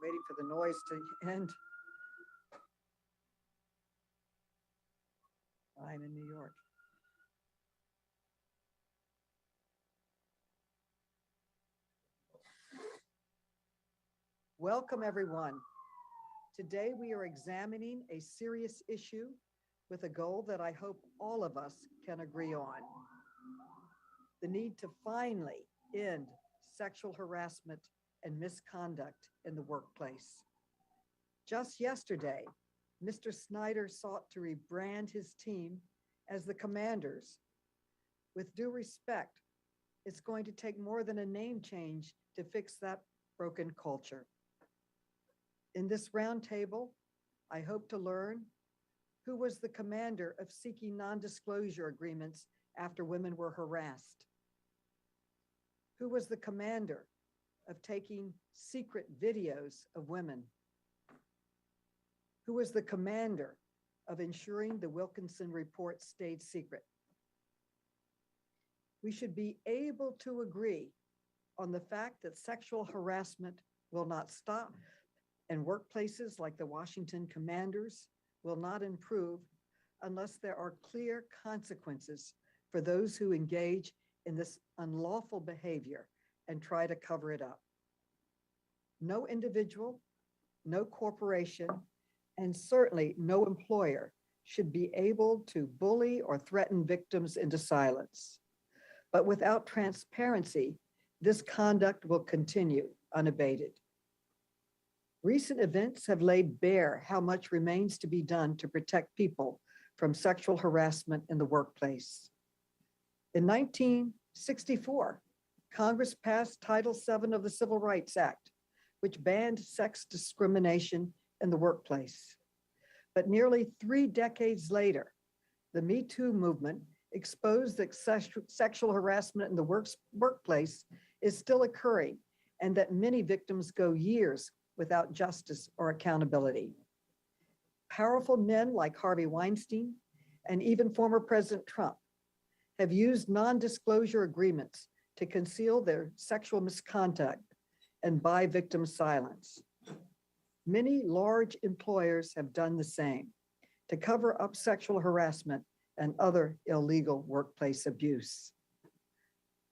Waiting for the noise to end. I'm in New York. Welcome, everyone. Today, we are examining a serious issue with a goal that I hope all of us can agree on. The need to finally end sexual harassment and misconduct in the workplace. Just yesterday, Mr. Snyder sought to rebrand his team as the Commanders. With due respect, it's going to take more than a name change to fix that broken culture. In this roundtable, I hope to learn who was the commander of seeking non-disclosure agreements after women were harassed. Who was the commander of taking secret videos of women? Who was the commander of ensuring the Wilkinson report stayed secret? We should be able to agree on the fact that sexual harassment will not stop and workplaces like the Washington Commanders will not improve unless there are clear consequences for those who engage in this unlawful behavior and try to cover it up. No individual, no corporation, and certainly no employer should be able to bully or threaten victims into silence. But without transparency, this conduct will continue unabated. Recent events have laid bare how much remains to be done to protect people from sexual harassment in the workplace. In 1964, Congress passed Title VII of the Civil Rights Act, which banned sex discrimination in the workplace. But nearly 3 decades later, the Me Too movement exposed that sexual harassment in the workplace is still occurring and that many victims go years without justice or accountability. Powerful men like Harvey Weinstein and even former President Trump have used non-disclosure agreements to conceal their sexual misconduct and buy victims silence. Many large employers have done the same to cover up sexual harassment and other illegal workplace abuse.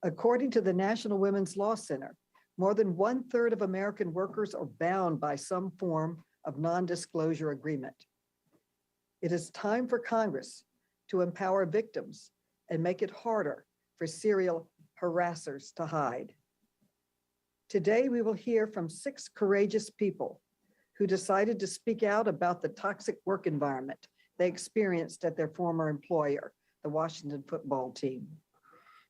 According to the National Women's Law Center, more than 1/3 of American workers are bound by some form of non-disclosure agreement. It is time for Congress to empower victims and make it harder for serial harassers to hide. Today, we will hear from 6 courageous people who decided to speak out about the toxic work environment they experienced at their former employer, the Washington football team.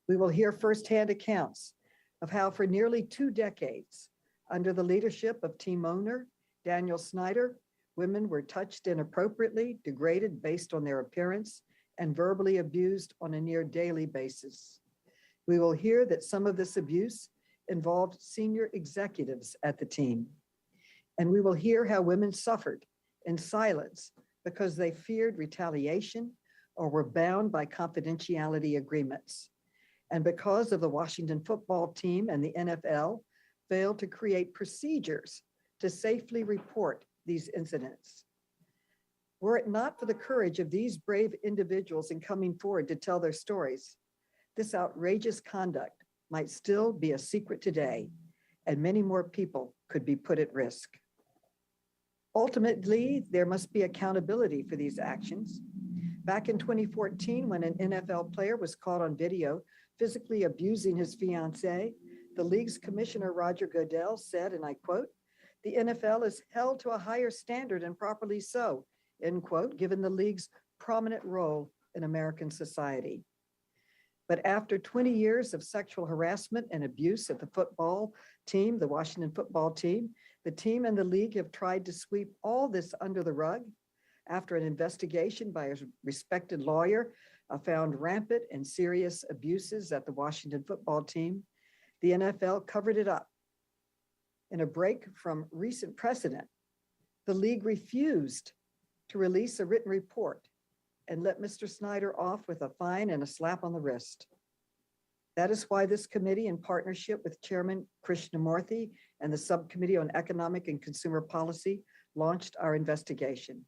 We will hear firsthand accounts of how for nearly 2 decades, under the leadership of team owner Daniel Snyder, women were touched inappropriately, degraded based on their appearance, and verbally abused on a near daily basis. We will hear that some of this abuse involved senior executives at the team. And we will hear how women suffered in silence because they feared retaliation or were bound by confidentiality agreements. And because of the Washington football team and the NFL failed to create procedures to safely report these incidents. Were it not for the courage of these brave individuals in coming forward to tell their stories, this outrageous conduct might still be a secret today, and many more people could be put at risk. Ultimately, there must be accountability for these actions. Back in 2014, when an NFL player was caught on video physically abusing his fiancée, the league's commissioner, Roger Goodell, said, and I quote, "The NFL is held to a higher standard and properly so," end quote, given the league's prominent role in American society. But after 20 years of sexual harassment and abuse at the football team, the Washington football team, the team and the league have tried to sweep all this under the rug. After an investigation by a respected lawyer found rampant and serious abuses at the Washington football team, the NFL covered it up. In a break from recent precedent, the league refused to release a written report and let Mr. Snyder off with a fine and a slap on the wrist. That is why this committee, in partnership with Chairman Krishnamurthy and the Subcommittee on Economic and Consumer Policy launched our investigation.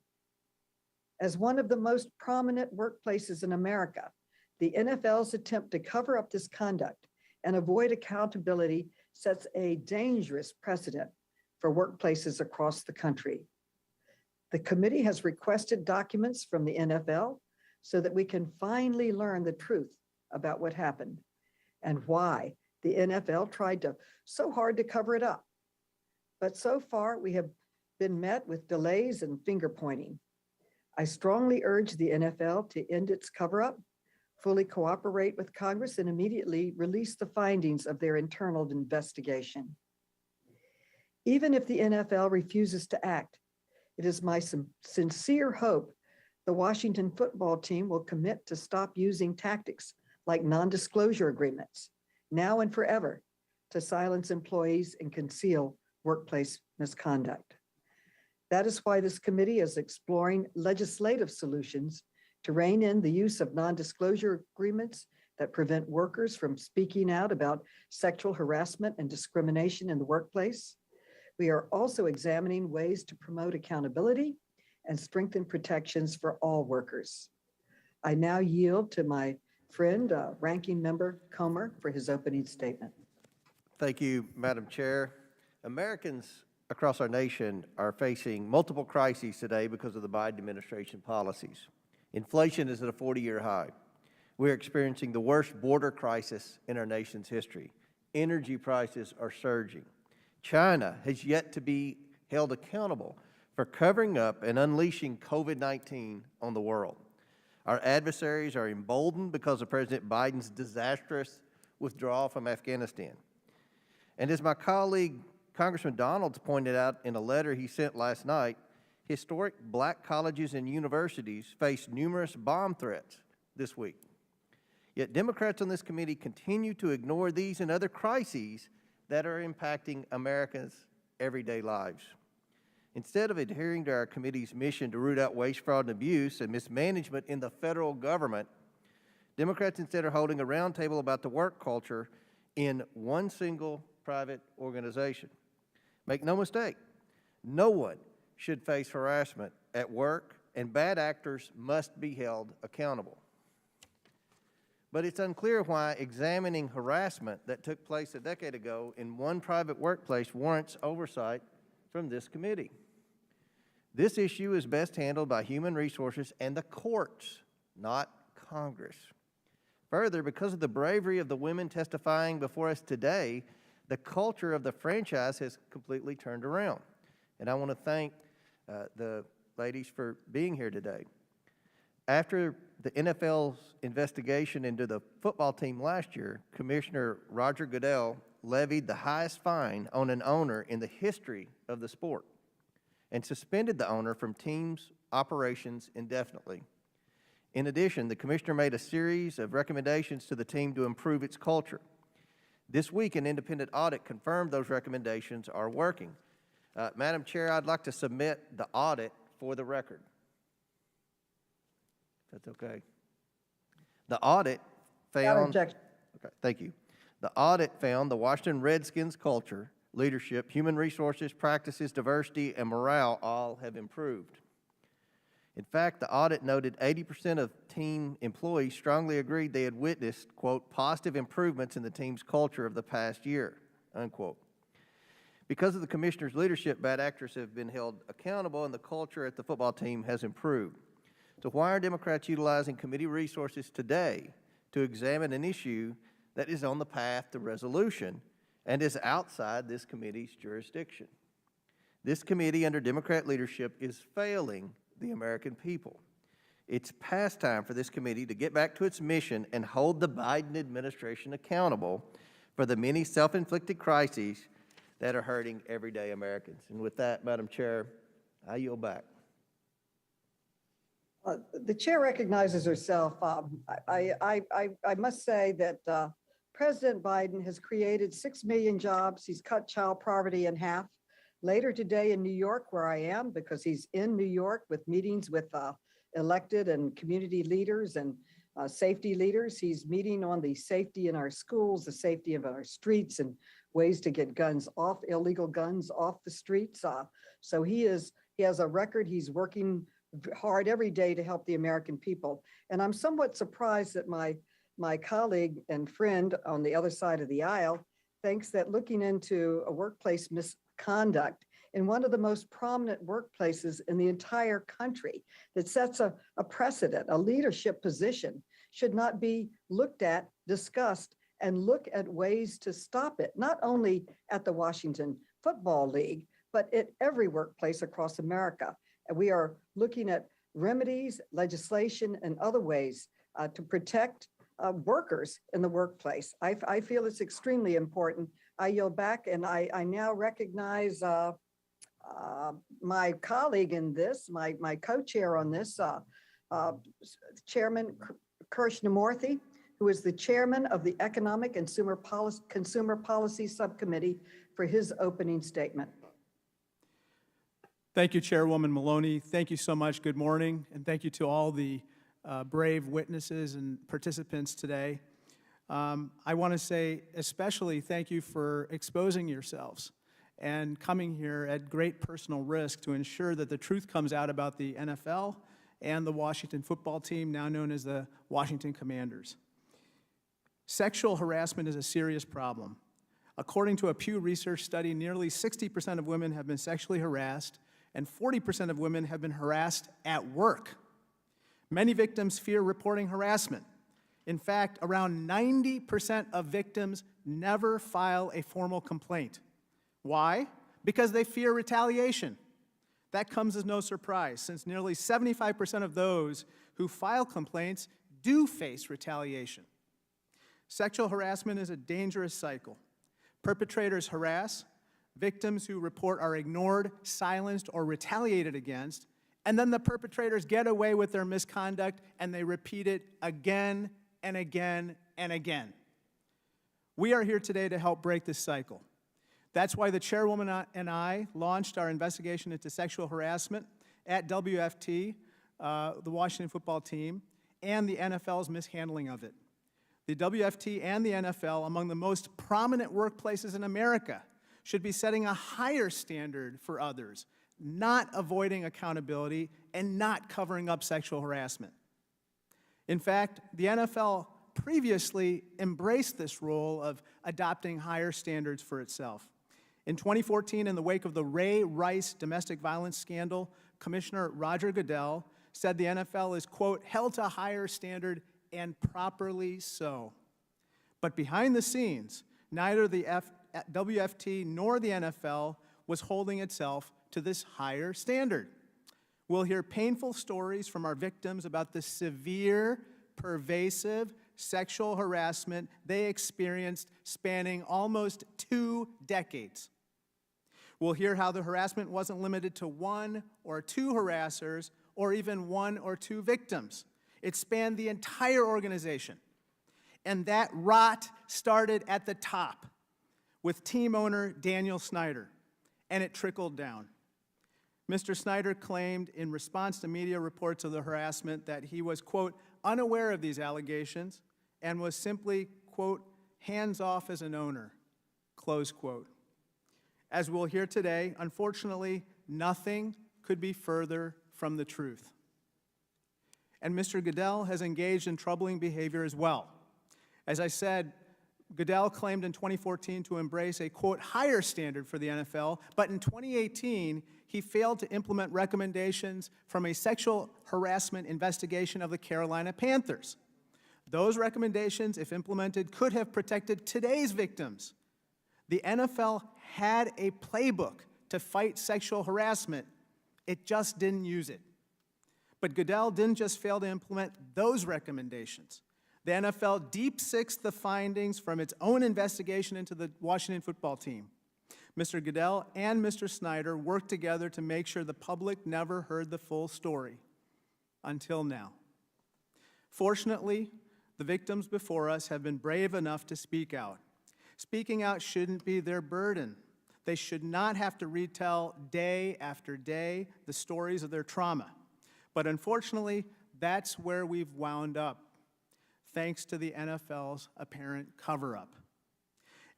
As one of the most prominent workplaces in America, the NFL's attempt to cover up this conduct and avoid accountability sets a dangerous precedent for workplaces across the country. The committee has requested documents from the NFL so that we can finally learn the truth about what happened and why the NFL tried so hard to cover it up. But so far, we have been met with delays and finger pointing. I strongly urge the NFL to end its cover-up, fully cooperate with Congress, and immediately release the findings of their internal investigation. Even if the NFL refuses to act, it is my sincere hope the Washington football team will commit to stop using tactics like non-disclosure agreements, now and forever, to silence employees and conceal workplace misconduct. That is why this committee is exploring legislative solutions to rein in the use of non-disclosure agreements that prevent workers from speaking out about sexual harassment and discrimination in the workplace. We are also examining ways to promote accountability and strengthen protections for all workers. I now yield to my friend, Ranking Member Comer, for his opening statement. Thank you, Madam Chair. Americans across our nation are facing multiple crises today because of the Biden administration policies. Inflation is at a 40-year high. We're experiencing the worst border crisis in our nation's history. Energy prices are surging. China has yet to be held accountable for covering up and unleashing COVID-19 on the world. Our adversaries are emboldened because of President Biden's disastrous withdrawal from Afghanistan. And as my colleague, Congressman Donalds, pointed out in a letter he sent last night, historic black colleges and universities face numerous bomb threats this week. Yet Democrats on this committee continue to ignore these and other crises that are impacting Americans' everyday lives. Instead of adhering to our committee's mission to root out waste, fraud, and abuse and mismanagement in the federal government, Democrats instead are holding a roundtable about the work culture in one single private organization. Make no mistake, no one should face harassment at work, and bad actors must be held accountable. But it's unclear why examining harassment that took place a decade ago in one private workplace warrants oversight from this committee. This issue is best handled by human resources and the courts, not Congress. Further, because of the bravery of the women testifying before us today, the culture of the franchise has completely turned around. And I want to thank the ladies for being here today. After the NFL's investigation into the football team last year, Commissioner Roger Goodell levied the highest fine on an owner in the history of the sport and suspended the owner from team's operations indefinitely. In addition, the commissioner made a series of recommendations to the team to improve its culture. This week, an independent audit confirmed those recommendations are working. Madam Chair, I'd like to submit the audit for the record. If that's okay. The audit found... Okay, thank you. The audit found the Washington Redskins culture, leadership, human resources, practices, diversity, and morale all have improved. In fact, the audit noted 80% of team employees strongly agreed they had witnessed, quote, positive improvements in the team's culture of the past year, unquote. Because of the commissioner's leadership, bad actors have been held accountable and the culture at the football team has improved. So why are Democrats utilizing committee resources today to examine an issue that is on the path to resolution and is outside this committee's jurisdiction? This committee under Democrat leadership is failing the American people. It's past time for this committee to get back to its mission and hold the Biden administration accountable for the many self-inflicted crises that are hurting everyday Americans. And with that, Madam Chair, I yield back. The chair recognizes herself. I must say that President Biden has created 6 million jobs. He's cut child poverty in half. Later today in New York, where I am, because he's in New York with meetings with elected and community leaders and safety leaders. He's meeting on the safety in our schools, the safety of our streets, and ways to get guns off, illegal guns off the streets. So he has a record. He's working hard every day to help the American people. And I'm somewhat surprised that my colleague and friend on the other side of the aisle thinks that looking into a workplace misconduct in one of the most prominent workplaces in the entire country that sets a precedent, a leadership position, should not be looked at, discussed, and look at ways to stop it, not only at the Washington Football League, but at every workplace across America. And we are looking at remedies, legislation, and other ways to protect workers in the workplace. I feel it's extremely important. I yield back, and I now recognize my colleague in this, my co-chair on this, Chairman Krishnamurthy, who is the chairman of the Economic and Consumer Policy Subcommittee, for his opening statement. Thank you, Chairwoman Maloney. Thank you so much. Good morning, and thank you to all the brave witnesses and participants today. I want to say especially thank you for exposing yourselves and coming here at great personal risk to ensure that the truth comes out about the NFL and the Washington football team, now known as the Washington Commanders. Sexual harassment is a serious problem. According to a Pew Research study, nearly 60% of women have been sexually harassed, and 40% of women have been harassed at work. Many victims fear reporting harassment. In fact, around 90% of victims never file a formal complaint. Why? Because they fear retaliation. That comes as no surprise, since nearly 75% of those who file complaints do face retaliation. Sexual harassment is a dangerous cycle. Perpetrators harass, victims who report are ignored, silenced, or retaliated against, and then the perpetrators get away with their misconduct and they repeat it again and again and again. We are here today to help break this cycle. That's why the chairwoman and I launched our investigation into sexual harassment at WFT, the Washington football team, and the NFL's mishandling of it. The WFT and the NFL, among the most prominent workplaces in America, should be setting a higher standard for others, not avoiding accountability and not covering up sexual harassment. In fact, the NFL previously embraced this role of adopting higher standards for itself. In 2014, in the wake of the Ray Rice domestic violence scandal, Commissioner Roger Goodell said the NFL is, quote, held to a higher standard, and properly so. But behind the scenes, neither the WFT nor the NFL was holding itself to this higher standard. We'll hear painful stories from our victims about the severe, pervasive sexual harassment they experienced spanning almost 2 decades. We'll hear how the harassment wasn't limited to 1 or 2 harassers or even 1 or 2 victims. It spanned the entire organization. And that rot started at the top with team owner Daniel Snyder, and it trickled down. Mr. Snyder claimed in response to media reports of the harassment that he was, quote, unaware of these allegations and was simply, quote, hands off as an owner, close quote. As we'll hear today, unfortunately, nothing could be further from the truth. And Mr. Goodell has engaged in troubling behavior as well. As I said, Goodell claimed in 2014 to embrace a, quote, higher standard for the NFL, but in 2018, he failed to implement recommendations from a sexual harassment investigation of the Carolina Panthers. Those recommendations, if implemented, could have protected today's victims. The NFL had a playbook to fight sexual harassment. It just didn't use it. But Goodell didn't just fail to implement those recommendations. The NFL deep-sixed the findings from its own investigation into the Washington football team. Mr. Goodell and Mr. Snyder worked together to make sure the public never heard the full story, until now. Fortunately, the victims before us have been brave enough to speak out. Speaking out shouldn't be their burden. They should not have to retell day after day the stories of their trauma. But unfortunately, that's where we've wound up, thanks to the NFL's apparent cover-up.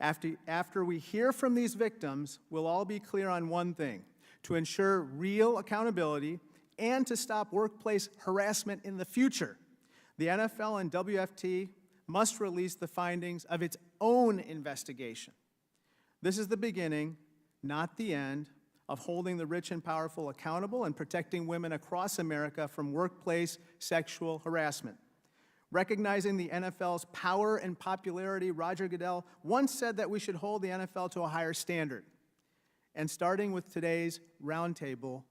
After we hear from these victims, we'll all be clear on one thing: to ensure real accountability and to stop workplace harassment in the future, the NFL and WFT must release the findings of its own investigation. This is the beginning, not the end, of holding the rich and powerful accountable and protecting women across America from workplace sexual harassment. Recognizing the NFL's power and popularity, Roger Goodell once said that we should hold the NFL to a higher standard. And starting with today's roundtable,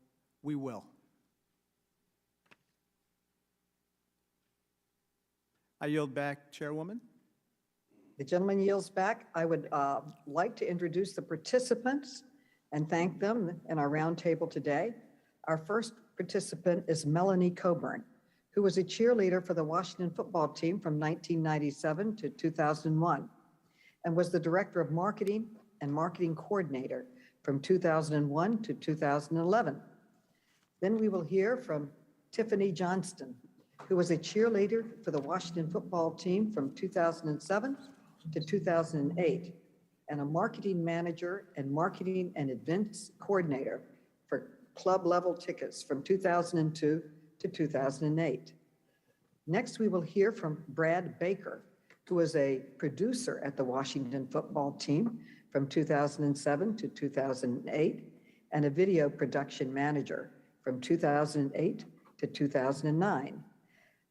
we will. I yield back, Chairwoman. The gentleman yields back. I would like to introduce the participants and thank them in our roundtable today. Our first participant is Melanie Coburn, who was a cheerleader for the Washington football team from 1997 to 2001, and was the Director of Marketing and Marketing Coordinator from 2001 to 2011. Then we will hear from Tiffany Johnston, who was a cheerleader for the Washington football team from 2007 to 2008, and a marketing manager and marketing and events coordinator for club level tickets from 2002 to 2008. Next, we will hear from Brad Baker, who was a producer at the Washington football team from 2007 to 2008, and a video production manager from 2008 to 2009.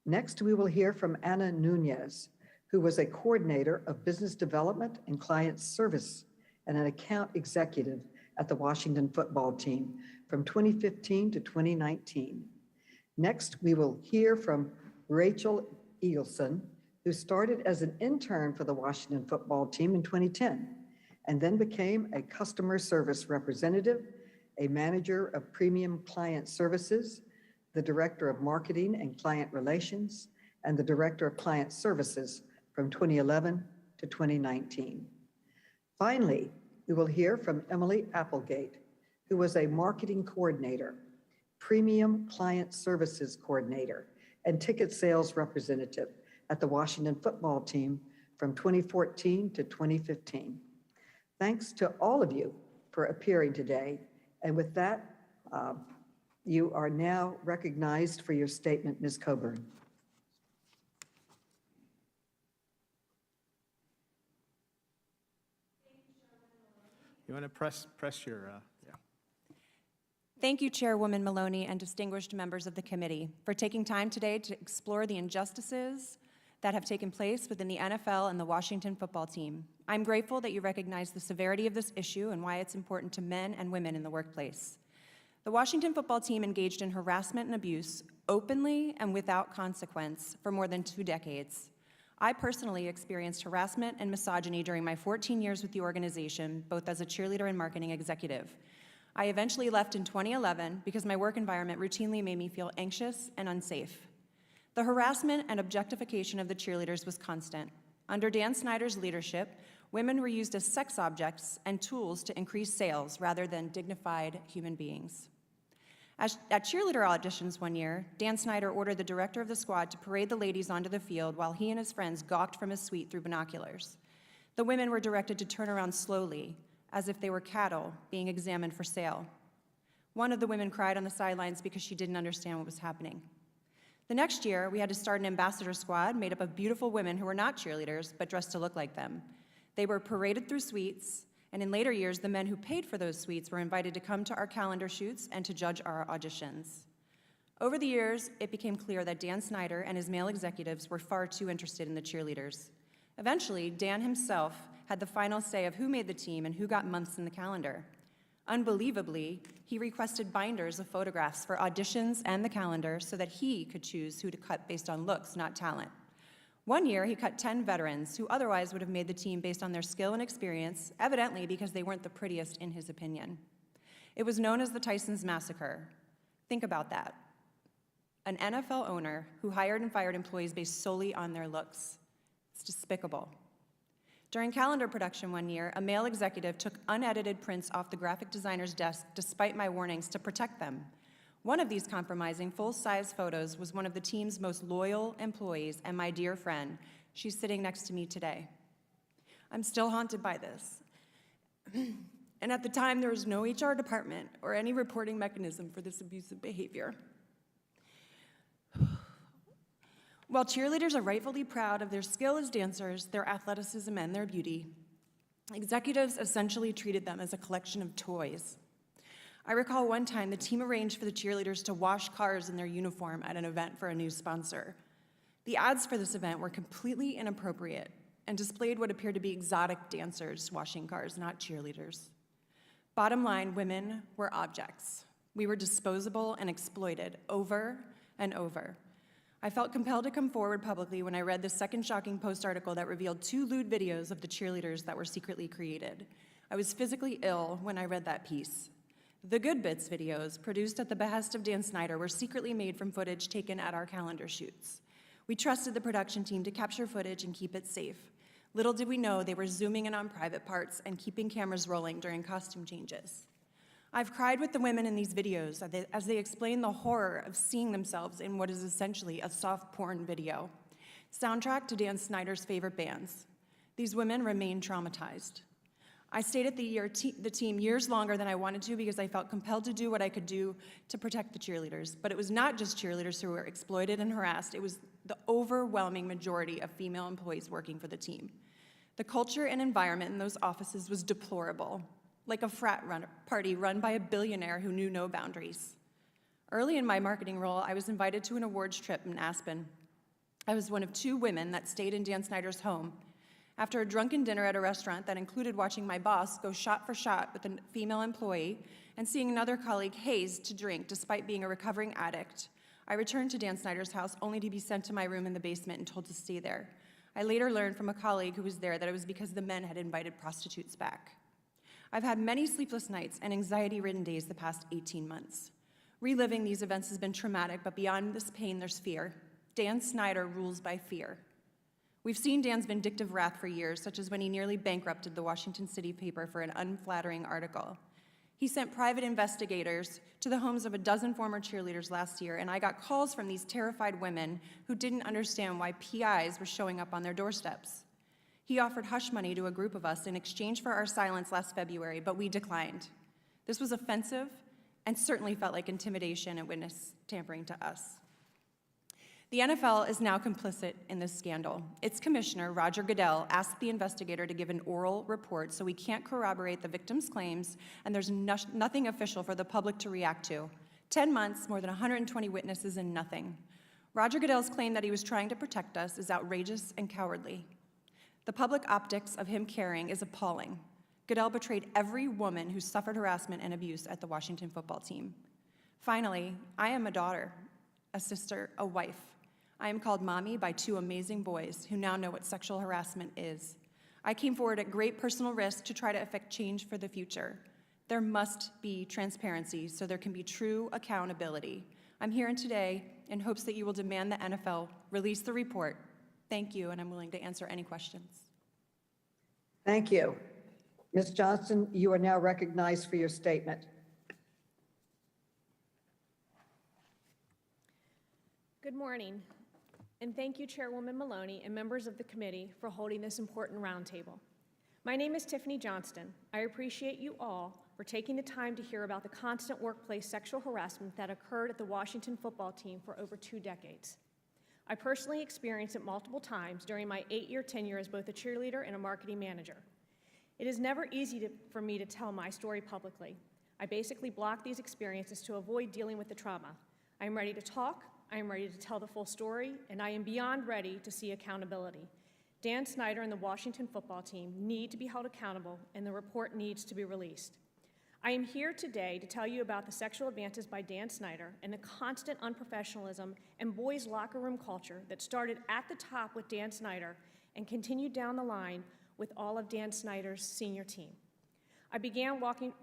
Next, we will hear from Anna Nunez, who was a coordinator of business development and client service and an account executive at the Washington football team from 2015 to 2019. Next, we will hear from Rachel Engelson, who started as an intern for the Washington football team in 2010, and then became a customer service representative, a manager of premium client services, the director of marketing and client relations, and the director of client services from 2011 to 2019. Finally, we will hear from Emily Applegate, who was a marketing coordinator, premium client services coordinator, and ticket sales representative at the Washington football team from 2014 to 2015. Thanks to all of you for appearing today. And with that, you are now recognized for your statement, Ms. Coburn. You want to press your, yeah. Thank you, Chairwoman Maloney and distinguished members of the committee, for taking time today to explore the injustices that have taken place within the NFL and the Washington football team. I'm grateful that you recognize the severity of this issue and why it's important to men and women in the workplace. The Washington football team engaged in harassment and abuse openly and without consequence for more than 2 decades. I personally experienced harassment and misogyny during my 14 years with the organization, both as a cheerleader and marketing executive. I eventually left in 2011 because my work environment routinely made me feel anxious and unsafe. The harassment and objectification of the cheerleaders was constant. Under Dan Snyder's leadership, women were used as sex objects and tools to increase sales rather than dignified human beings. At cheerleader auditions one year, Dan Snyder ordered the director of the squad to parade the ladies onto the field while he and his friends gawked from his suite through binoculars. The women were directed to turn around slowly, as if they were cattle being examined for sale. One of the women cried on the sidelines because she didn't understand what was happening. The next year, we had to start an ambassador squad made up of beautiful women who were not cheerleaders, but dressed to look like them. They were paraded through suites, and in later years, the men who paid for those suites were invited to come to our calendar shoots and to judge our auditions. Over the years, it became clear that Dan Snyder and his male executives were far too interested in the cheerleaders. Eventually, Dan himself had the final say of who made the team and who got months in the calendar. Unbelievably, he requested binders of photographs for auditions and the calendar so that he could choose who to cut based on looks, not talent. One year, he cut 10 veterans who otherwise would have made the team based on their skill and experience, evidently because they weren't the prettiest in his opinion. It was known as the Tyson's Massacre. Think about that. An NFL owner who hired and fired employees based solely on their looks. It's despicable. During calendar production one year, a male executive took unedited prints off the graphic designer's desk despite my warnings to protect them. One of these compromising full-size photos was one of the team's most loyal employees and my dear friend. She's sitting next to me today. I'm still haunted by this. And at the time, there was no HR department or any reporting mechanism for this abusive behavior. While cheerleaders are rightfully proud of their skill as dancers, their athleticism, and their beauty, executives essentially treated them as a collection of toys. I recall one time the team arranged for the cheerleaders to wash cars in their uniform at an event for a new sponsor. The ads for this event were completely inappropriate and displayed what appeared to be exotic dancers washing cars, not cheerleaders. Bottom line, women were objects. We were disposable and exploited over and over. I felt compelled to come forward publicly when I read the second shocking Post article that revealed 2 lewd videos of the cheerleaders that were secretly created. I was physically ill when I read that piece. The Good Bits videos, produced at the behest of Dan Snyder, were secretly made from footage taken at our calendar shoots. We trusted the production team to capture footage and keep it safe. Little did we know they were zooming in on private parts and keeping cameras rolling during costume changes. I've cried with the women in these videos as they explain the horror of seeing themselves in what is essentially a soft porn video, soundtrack to Dan Snyder's favorite bands. These women remain traumatized. I stayed at the team years longer than I wanted to because I felt compelled to do what I could do to protect the cheerleaders. But it was not just cheerleaders who were exploited and harassed. It was the overwhelming majority of female employees working for the team. The culture and environment in those offices was deplorable, like a frat party run by a billionaire who knew no boundaries. Early in my marketing role, I was invited to an awards trip in Aspen. I was one of 2 women that stayed in Dan Snyder's home. After a drunken dinner at a restaurant that included watching my boss go shot for shot with a female employee and seeing another colleague hazed to drink despite being a recovering addict, I returned to Dan Snyder's house only to be sent to my room in the basement and told to stay there. I later learned from a colleague who was there that it was because the men had invited prostitutes back. I've had many sleepless nights and anxiety-ridden days the past 18 months. Reliving these events has been traumatic, but beyond this pain, there's fear. Dan Snyder rules by fear. We've seen Dan's vindictive wrath for years, such as when he nearly bankrupted the Washington City paper for an unflattering article. He sent private investigators to the homes of a dozen former cheerleaders last year, and I got calls from these terrified women who didn't understand why PIs were showing up on their doorsteps. He offered hush money to a group of us in exchange for our silence last February, but we declined. This was offensive and certainly felt like intimidation and witness tampering to us. The NFL is now complicit in this scandal. Its commissioner, Roger Goodell, asked the investigator to give an oral report, so we can't corroborate the victim's claims, and there's nothing official for the public to react to. 10 months, more than 120 witnesses, and nothing. Roger Goodell's claim that he was trying to protect us is outrageous and cowardly. The public optics of him caring is appalling. Goodell betrayed every woman who suffered harassment and abuse at the Washington football team. Finally, I am a daughter, a sister, a wife. I am called mommy by 2 amazing boys who now know what sexual harassment is. I came forward at great personal risk to try to effect change for the future. There must be transparency so there can be true accountability. I'm here today in hopes that you will demand the NFL release the report. Thank you, and I'm willing to answer any questions. Thank you. Ms. Johnston, you are now recognized for your statement. Good morning, and thank you, Chairwoman Maloney and members of the committee for holding this important roundtable. My name is Tiffany Johnston. I appreciate you all for taking the time to hear about the constant workplace sexual harassment that occurred at the Washington football team for over 2 decades. I personally experienced it multiple times during my 8-year tenure as both a cheerleader and a marketing manager. It is never easy for me to tell my story publicly. I basically block these experiences to avoid dealing with the trauma. I am ready to talk, I am ready to tell the full story, and I am beyond ready to see accountability. Dan Snyder and the Washington football team need to be held accountable, and the report needs to be released. I am here today to tell you about the sexual advances by Dan Snyder and the constant unprofessionalism and boys' locker room culture that started at the top with Dan Snyder and continued down the line with all of Dan Snyder's senior team. I began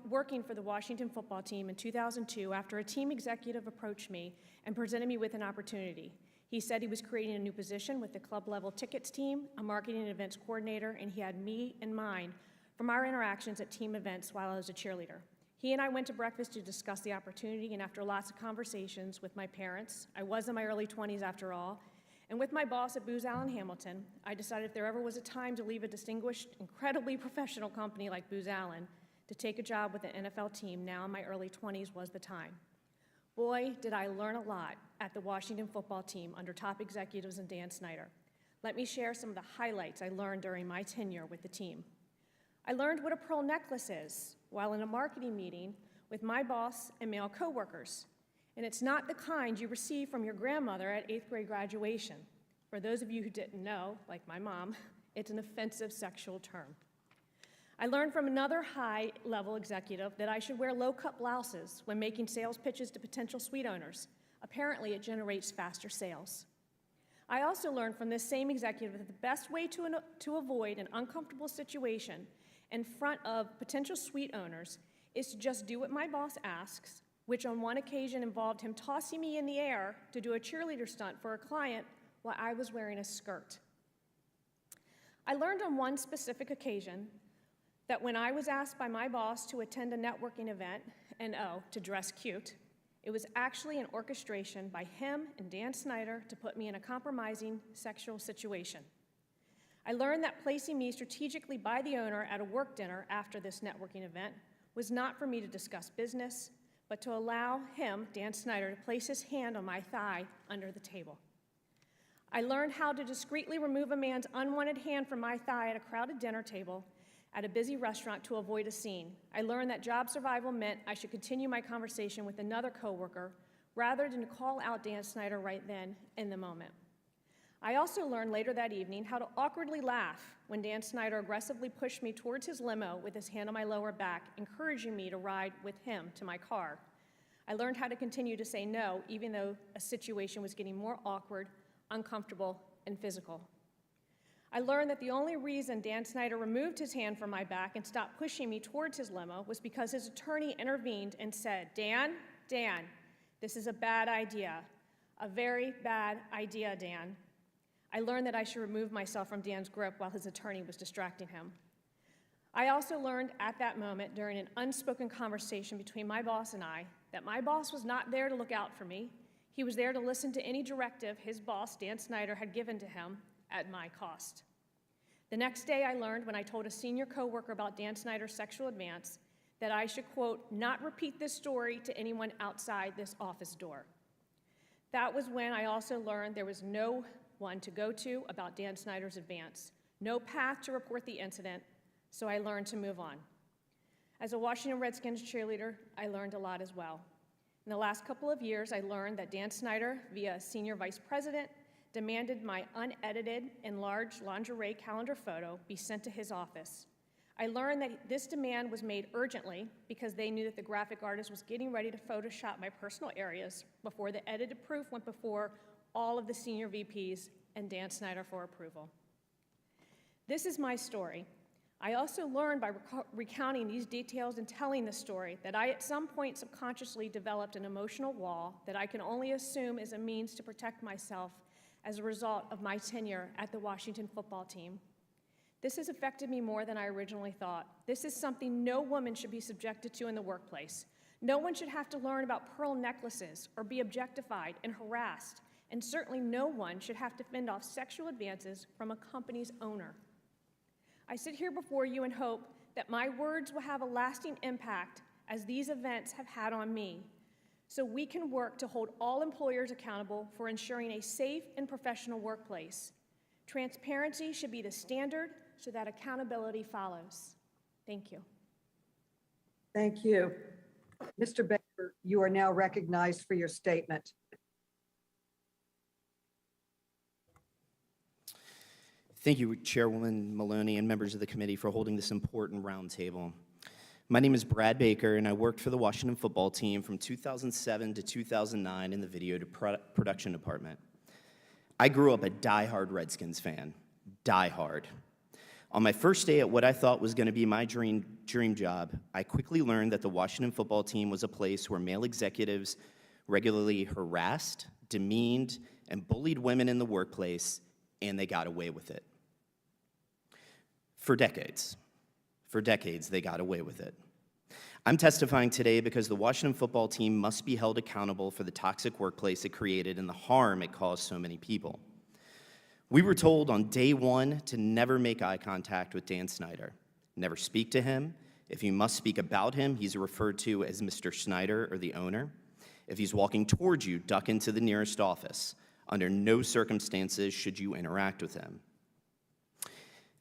working for the Washington football team in 2002 after a team executive approached me and presented me with an opportunity. He said he was creating a new position with the club-level tickets team, a marketing and events coordinator, and he had me in mind from our interactions at team events while I was a cheerleader. He and I went to breakfast to discuss the opportunity, and after lots of conversations with my parents, I was in my early 20s after all, And with my boss at Booz Allen Hamilton, I decided if there ever was a time to leave a distinguished, incredibly professional company like Booz Allen to take a job with an NFL team now in my early 20s was the time. Boy, did I learn a lot at the Washington football team under top executives and Dan Snyder. Let me share some of the highlights I learned during my tenure with the team. I learned what a pearl necklace is while in a marketing meeting with my boss and male coworkers. And it's not the kind you receive from your grandmother at 8th grade graduation. For those of you who didn't know, like my mom, it's an offensive sexual term. I learned from another high-level executive that I should wear low-cut blouses when making sales pitches to potential suite owners. Apparently, it generates faster sales. I also learned from this same executive that the best way to avoid an uncomfortable situation in front of potential suite owners is to just do what my boss asks, which on one occasion involved him tossing me in the air to do a cheerleader stunt for a client while I was wearing a skirt. I learned on one specific occasion that when I was asked by my boss to attend a networking event, and to dress cute, it was actually an orchestration by him and Dan Snyder to put me in a compromising sexual situation. I learned that placing me strategically by the owner at a work dinner after this networking event was not for me to discuss business, but to allow him, Dan Snyder, to place his hand on my thigh under the table. I learned how to discreetly remove a man's unwanted hand from my thigh at a crowded dinner table at a busy restaurant to avoid a scene. I learned that job survival meant I should continue my conversation with another coworker rather than to call out Dan Snyder right then in the moment. I also learned later that evening how to awkwardly laugh when Dan Snyder aggressively pushed me towards his limo with his hand on my lower back, encouraging me to ride with him to my car. I learned how to continue to say no, even though a situation was getting more awkward, uncomfortable, and physical. I learned that the only reason Dan Snyder removed his hand from my back and stopped pushing me towards his limo was because his attorney intervened and said, Dan, this is a bad idea. A very bad idea, Dan. I learned that I should remove myself from Dan's grip while his attorney was distracting him. I also learned at that moment during an unspoken conversation between my boss and I that my boss was not there to look out for me. He was there to listen to any directive his boss, Dan Snyder, had given to him at my cost. The next day I learned when I told a senior coworker about Dan Snyder's sexual advance that I should, quote, not repeat this story to anyone outside this office door. That was when I also learned there was no one to go to about Dan Snyder's advance, no path to report the incident, so I learned to move on. As a Washington Redskins cheerleader, I learned a lot as well. In the last couple of years, I learned that Dan Snyder, via senior vice president, demanded my unedited, enlarged lingerie calendar photo be sent to his office. I learned that this demand was made urgently because they knew that the graphic artist was getting ready to Photoshop my personal areas before the edited proof went before all of the senior VPs and Dan Snyder for approval. This is my story. I also learned by recounting these details and telling the story that I at some point subconsciously developed an emotional wall that I can only assume is a means to protect myself as a result of my tenure at the Washington football team. This has affected me more than I originally thought. This is something no woman should be subjected to in the workplace. No one should have to learn about pearl necklaces or be objectified and harassed, and certainly no one should have to fend off sexual advances from a company's owner. I sit here before you and hope that my words will have a lasting impact as these events have had on me, so we can work to hold all employers accountable for ensuring a safe and professional workplace. Transparency should be the standard so that accountability follows. Thank you. Thank you. Mr. Baker, you are now recognized for your statement. Thank you, Chairwoman Maloney and members of the committee for holding this important roundtable. My name is Brad Baker, and I worked for the Washington football team from 2007 to 2009 in the video production department. I grew up a diehard Redskins fan, diehard. On my first day at what I thought was going to be my dream job, I quickly learned that the Washington football team was a place where male executives regularly harassed, demeaned, and bullied women in the workplace, and they got away with it. For decades, they got away with it. I'm testifying today because the Washington football team must be held accountable for the toxic workplace it created and the harm it caused so many people. We were told on day one to never make eye contact with Dan Snyder, never speak to him. If you must speak about him, he's referred to as Mr. Snyder or the owner. If he's walking towards you, duck into the nearest office. Under no circumstances should you interact with him.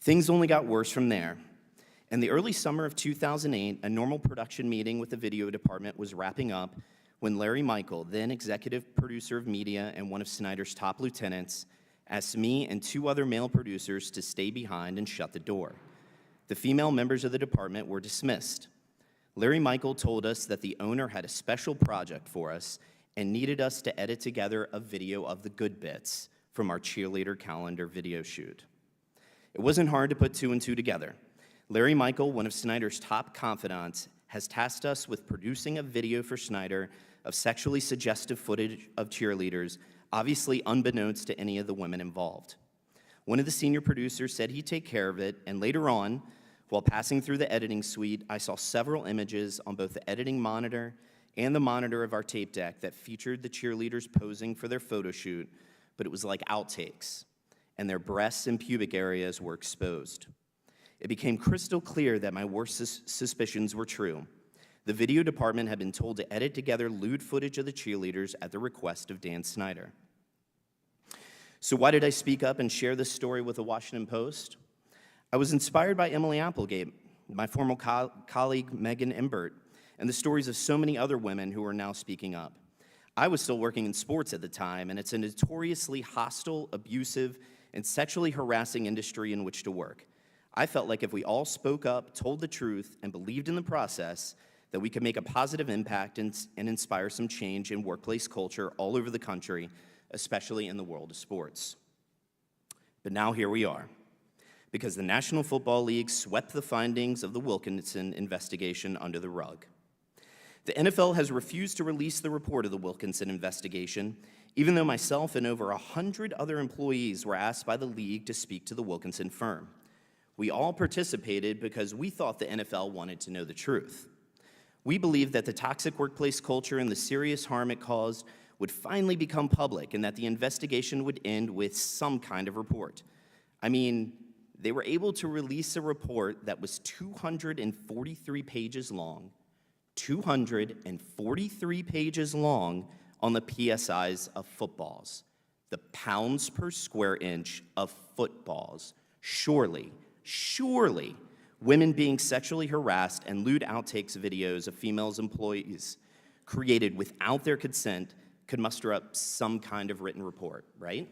Things only got worse from there. In the early summer of 2008, a normal production meeting with the video department was wrapping up when Larry Michael, then executive producer of media and one of Snyder's top lieutenants, asked me and 2 other male producers to stay behind and shut the door. The female members of the department were dismissed. Larry Michael told us that the owner had a special project for us and needed us to edit together a video of the good bits from our cheerleader calendar video shoot. It wasn't hard to put 2 and 2 together. Larry Michael, one of Snyder's top confidants, has tasked us with producing a video for Snyder of sexually suggestive footage of cheerleaders, obviously unbeknownst to any of the women involved. One of the senior producers said he'd take care of it, and later on, while passing through the editing suite, I saw several images on both the editing monitor and the monitor of our tape deck that featured the cheerleaders posing for their photo shoot, but it was like outtakes, and their breasts and pubic areas were exposed. It became crystal clear that my worst suspicions were true. The video department had been told to edit together lewd footage of the cheerleaders at the request of Dan Snyder. So why did I speak up and share this story with the Washington Post? I was inspired by Emily Applegate, my former colleague Megan Imbert, and the stories of so many other women who are now speaking up. I was still working in sports at the time, and it's a notoriously hostile, abusive, and sexually harassing industry in which to work. I felt like if we all spoke up, told the truth, and believed in the process, that we could make a positive impact and inspire some change in workplace culture all over the country, especially in the world of sports. But now here we are, because the National Football League swept the findings of the Wilkinson investigation under the rug. The NFL has refused to release the report of the Wilkinson investigation, even though myself and over 100 other employees were asked by the league to speak to the Wilkinson firm. We all participated because we thought the NFL wanted to know the truth. We believed that the toxic workplace culture and the serious harm it caused would finally become public and that the investigation would end with some kind of report. I mean, they were able to release a report that was 243 pages long, 243 pages long on the PSIs of footballs, the pounds per square inch of footballs. Surely, women being sexually harassed and lewd outtakes videos of females employees created without their consent could muster up some kind of written report, right?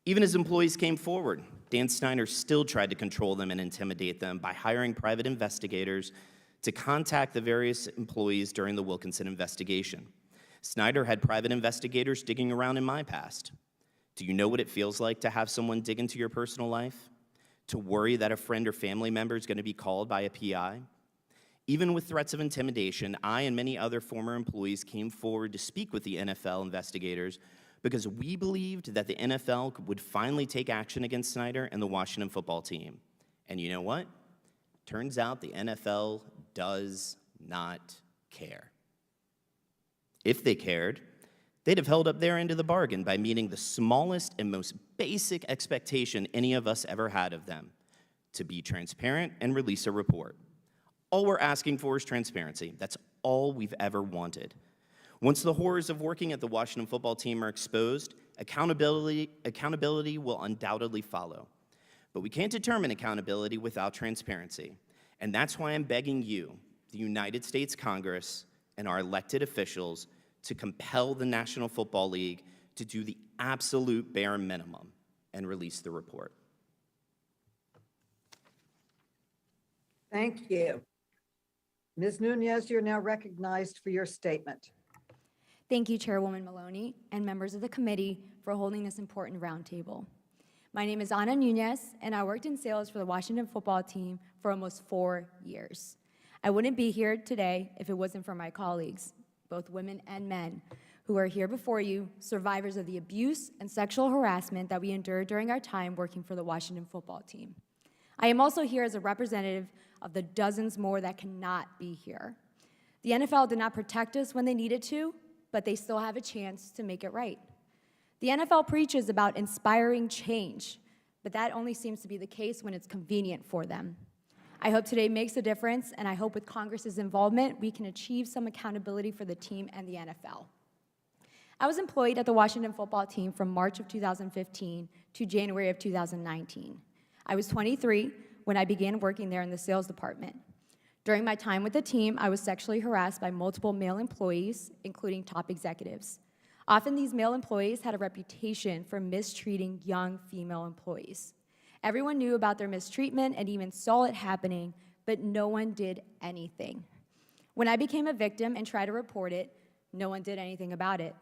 Even as employees came forward, Dan Snyder still tried to control them and intimidate them by hiring private investigators to contact the various employees during the Wilkinson investigation. Snyder had private investigators digging around in my past. Do you know what it feels like to have someone dig into your personal life? To worry that a friend or family member is going to be called by a PI? Even with threats of intimidation, I and many other former employees came forward to speak with the NFL investigators because we believed that the NFL would finally take action against Snyder and the Washington football team. And you know what? Turns out the NFL does not care. If they cared, they'd have held up their end of the bargain by meeting the smallest and most basic expectation any of us ever had of them, to be transparent and release a report. All we're asking for is transparency. That's all we've ever wanted. Once the horrors of working at the Washington football team are exposed, accountability will undoubtedly follow. But we can't determine accountability without transparency. And that's why I'm begging you, the United States Congress, and our elected officials to compel the National Football League to do the absolute bare minimum and release the report. Thank you. Ms. Nunez, you're now recognized for your statement. Thank you, Chairwoman Maloney and members of the committee for holding this important roundtable. My name is Ana Nunez, and I worked in sales for the Washington football team for almost 4 years. I wouldn't be here today if it wasn't for my colleagues, both women and men, who are here before you, survivors of the abuse and sexual harassment that we endured during our time working for the Washington football team. I am also here as a representative of the dozens more that cannot be here. The NFL did not protect us when they needed to, but they still have a chance to make it right. The NFL preaches about inspiring change, but that only seems to be the case when it's convenient for them. I hope today makes a difference, and I hope with Congress's involvement, we can achieve some accountability for the team and the NFL. I was employed at the Washington football team from March of 2015 to January of 2019. I was 23 when I began working there in the sales department. During my time with the team, I was sexually harassed by multiple male employees, including top executives. Often these male employees had a reputation for mistreating young female employees. Everyone knew about their mistreatment and even saw it happening, but no one did anything. When I became a victim and tried to report it, no one did anything about it.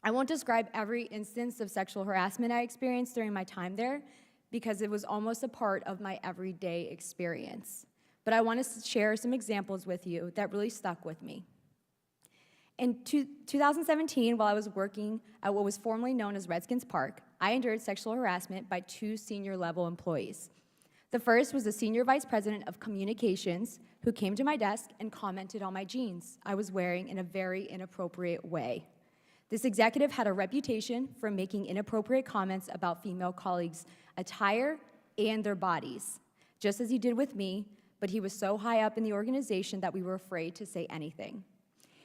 I won't describe every instance of sexual harassment I experienced during my time there because it was almost a part of my everyday experience. But I want to share some examples with you that really stuck with me. In 2017, while I was working at what was formerly known as Redskins Park, I endured sexual harassment by 2 senior-level employees. The first was the senior vice president of communications who came to my desk and commented on my jeans I was wearing in a very inappropriate way. This executive had a reputation for making inappropriate comments about female colleagues' attire and their bodies, just as he did with me, but he was so high up in the organization that we were afraid to say anything.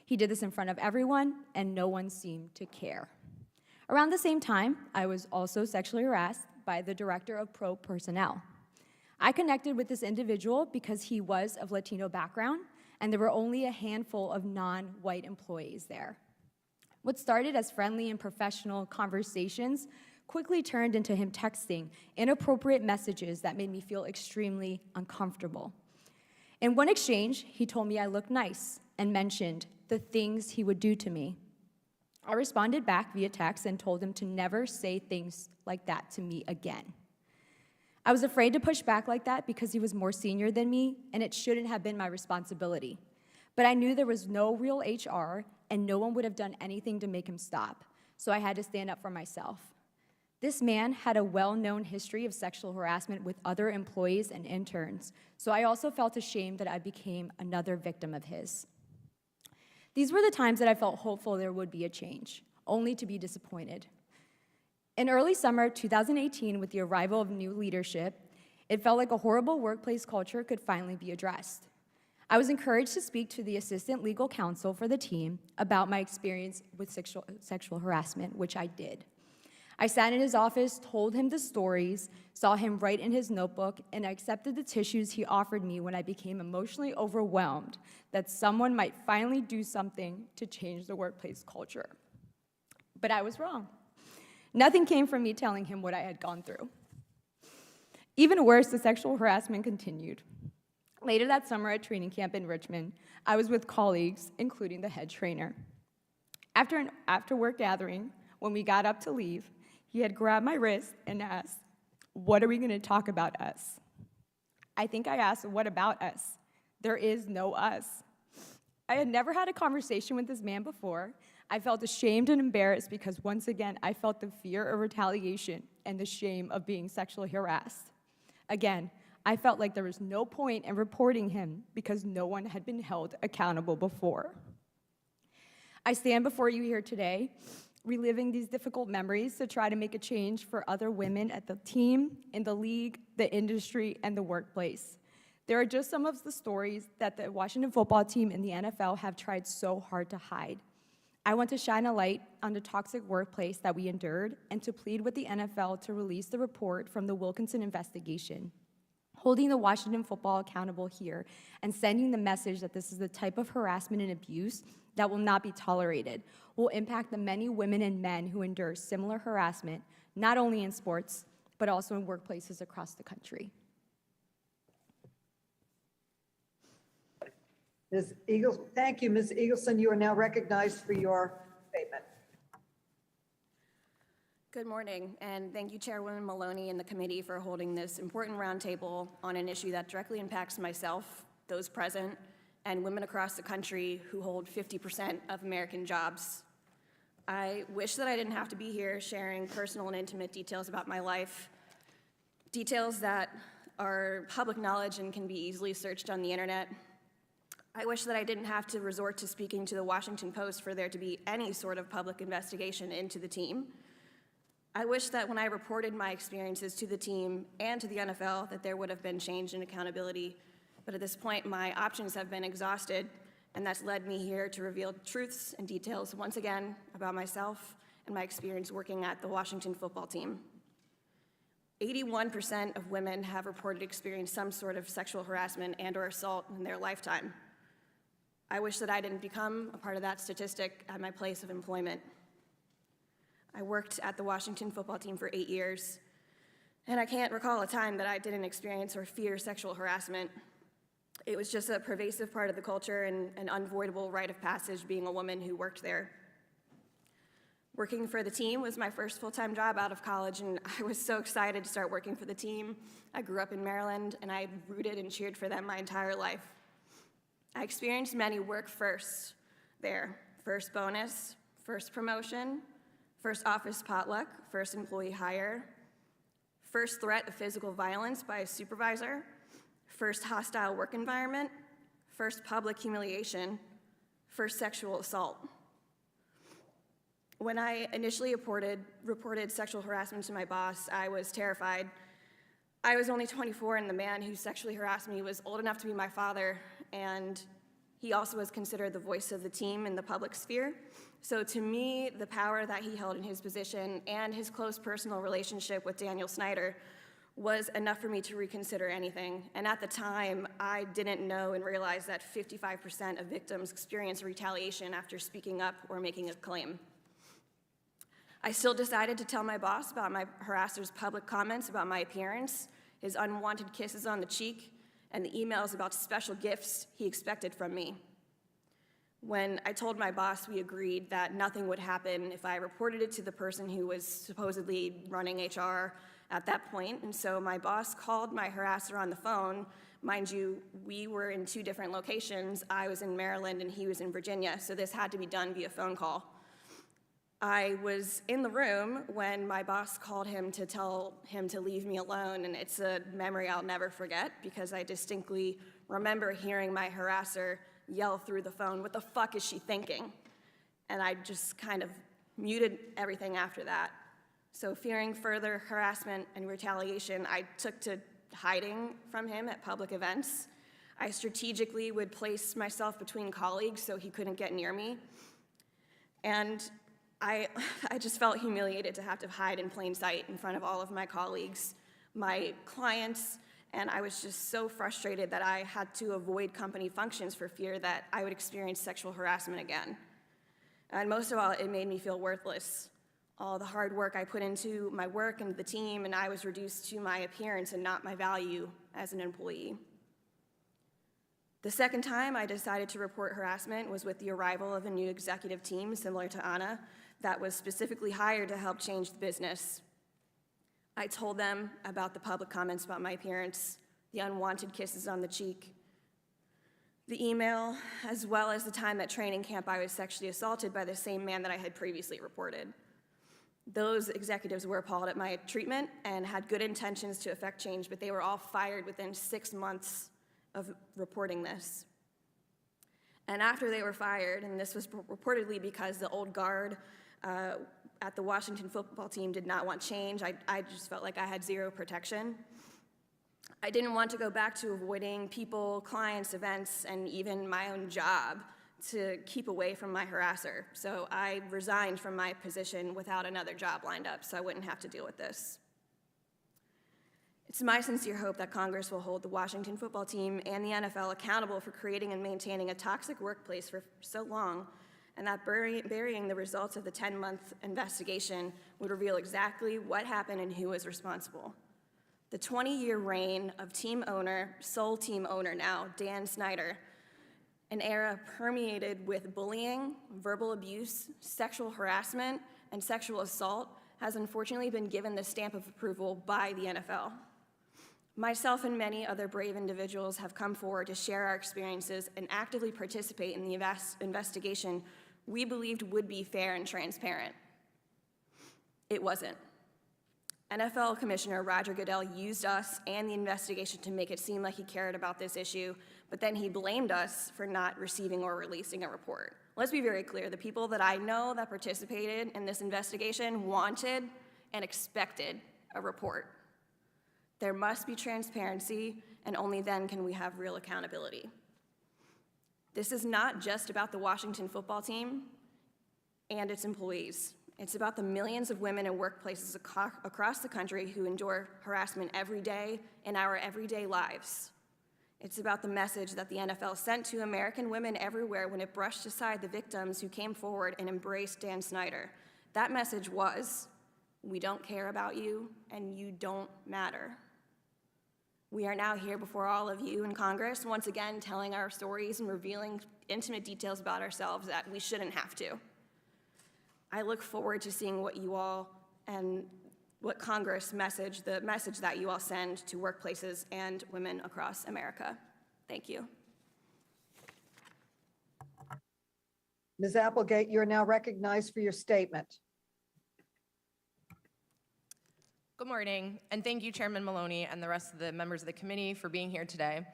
He did this in front of everyone, and no one seemed to care. Around the same time, I was also sexually harassed by the director of pro personnel. I connected with this individual because he was of Latino background, and there were only a handful of non-white employees there. What started as friendly and professional conversations quickly turned into him texting inappropriate messages that made me feel extremely uncomfortable. In one exchange, he told me I looked nice and mentioned the things he would do to me. I responded back via text and told him to never say things like that to me again. I was afraid to push back like that because he was more senior than me, and it shouldn't have been my responsibility. But I knew there was no real HR, and no one would have done anything to make him stop, so I had to stand up for myself. This man had a well-known history of sexual harassment with other employees and interns, so I also felt ashamed that I became another victim of his. These were the times that I felt hopeful there would be a change, only to be disappointed. In early summer 2018, with the arrival of new leadership, it felt like a horrible workplace culture could finally be addressed. I was encouraged to speak to the assistant legal counsel for the team about my experience with sexual harassment, which I did. I sat in his office, told him the stories, saw him write in his notebook, and I accepted the tissues he offered me when I became emotionally overwhelmed that someone might finally do something to change the workplace culture. But I was wrong. Nothing came from me telling him what I had gone through. Even worse, the sexual harassment continued. Later that summer at training camp in Richmond, I was with colleagues, including the head trainer. After an after-work gathering, when we got up to leave, he had grabbed my wrist and asked, "What are we going to talk about us?" I think I asked, "What about us?" There is no us. I had never had a conversation with this man before. I felt ashamed and embarrassed because once again, I felt the fear of retaliation and the shame of being sexually harassed. Again, I felt like there was no point in reporting him because no one had been held accountable before. I stand before you here today, reliving these difficult memories to try to make a change for other women at the team, in the league, the industry, and the workplace. There are just some of the stories that the Washington football team and the NFL have tried so hard to hide. I want to shine a light on the toxic workplace that we endured and to plead with the NFL to release the report from the Wilkinson investigation, holding the Washington football accountable here and sending the message that this is the type of harassment and abuse that will not be tolerated, will impact the many women and men who endure similar harassment, not only in sports, but also in workplaces across the country. Ms. Eagles, thank you, Ms. Engelson. You are now recognized for your statement. Good morning, and thank you, Chairwoman Maloney and the committee for holding this important roundtable on an issue that directly impacts myself, those present, and women across the country who hold 50% of American jobs. I wish that I didn't have to be here sharing personal and intimate details about my life, details that are public knowledge and can be easily searched on the internet. I wish that I didn't have to resort to speaking to the Washington Post for there to be any sort of public investigation into the team. I wish that when I reported my experiences to the team and to the NFL that there would have been change and accountability, but at this point my options have been exhausted, and that's led me here to reveal truths and details once again about myself and my experience working at the Washington football team. 81% of women have reported experiencing some sort of sexual harassment and/or assault in their lifetime. I wish that I didn't become a part of that statistic at my place of employment. I worked at the Washington football team for 8 years, and I can't recall a time that I didn't experience or fear sexual harassment. It was just a pervasive part of the culture and an unavoidable rite of passage being a woman who worked there. Working for the team was my first full-time job out of college, and I was so excited to start working for the team. I grew up in Maryland, and I rooted and cheered for them my entire life. I experienced many work firsts there. First bonus, first promotion, first office potluck, first employee hire, first threat of physical violence by a supervisor, first hostile work environment, first public humiliation, first sexual assault. When I initially reported sexual harassment to my boss, I was terrified. I was only 24, and the man who sexually harassed me was old enough to be my father, and he also was considered the voice of the team in the public sphere. So to me, the power that he held in his position and his close personal relationship with Daniel Snyder was enough for me to reconsider anything. And at the time, I didn't know and realize that 55% of victims experience retaliation after speaking up or making a claim. I still decided to tell my boss about my harasser's public comments about my appearance, his unwanted kisses on the cheek, and the emails about special gifts he expected from me. When I told my boss, we agreed that nothing would happen if I reported it to the person who was supposedly running HR at that point. And so my boss called my harasser on the phone. Mind you, we were in 2 different locations. I was in Maryland and he was in Virginia, so this had to be done via phone call. I was in the room when my boss called him to tell him to leave me alone, and it's a memory I'll never forget because I distinctly remember hearing my harasser yell through the phone, "What the fuck is she thinking?" And I just kind of muted everything after that. So fearing further harassment and retaliation, I took to hiding from him at public events. I strategically would place myself between colleagues so he couldn't get near me. And I just felt humiliated to have to hide in plain sight in front of all of my colleagues, my clients, and I was just so frustrated that I had to avoid company functions for fear that I would experience sexual harassment again. And most of all, it made me feel worthless. All the hard work I put into my work and the team, and I was reduced to my appearance and not my value as an employee. The second time I decided to report harassment was with the arrival of a new executive team similar to Anna that was specifically hired to help change the business. I told them about the public comments about my appearance, the unwanted kisses on the cheek, the email, as well as the time at training camp I was sexually assaulted by the same man that I had previously reported. Those executives were appalled at my treatment and had good intentions to effect change, but they were all fired within 6 months of reporting this. And after they were fired, and this was reportedly because the old guard at the Washington football team did not want change, I just felt like I had zero protection. I didn't want to go back to avoiding people, clients, events, and even my own job to keep away from my harasser. So I resigned from my position without another job lined up so I wouldn't have to deal with this. It's my sincere hope that Congress will hold the Washington football team and the NFL accountable for creating and maintaining a toxic workplace for so long, and that burying the results of the 10-month investigation would reveal exactly what happened and who was responsible. The 20-year reign of sole team owner now, Dan Snyder, an era permeated with bullying, verbal abuse, sexual harassment, and sexual assault, has unfortunately been given the stamp of approval by the NFL. Myself and many other brave individuals have come forward to share our experiences and actively participate in the investigation we believed would be fair and transparent. It wasn't. NFL Commissioner Roger Goodell used us and the investigation to make it seem like he cared about this issue, but then he blamed us for not receiving or releasing a report. Let's be very clear, the people that I know that participated in this investigation wanted and expected a report. There must be transparency, and only then can we have real accountability. This is not just about the Washington football team and its employees. It's about the millions of women in workplaces across the country who endure harassment every day in our everyday lives. It's about the message that the NFL sent to American women everywhere when it brushed aside the victims who came forward and embraced Dan Snyder. That message was, we don't care about you and you don't matter. We are now here before all of you in Congress, once again telling our stories and revealing intimate details about ourselves that we shouldn't have to. I look forward to seeing what you all and what Congress message, the message that you all send to workplaces and women across America. Thank you. Ms. Applegate, you're now recognized for your statement. Good morning, and thank you, Chairman Maloney and the rest of the members of the committee for being here today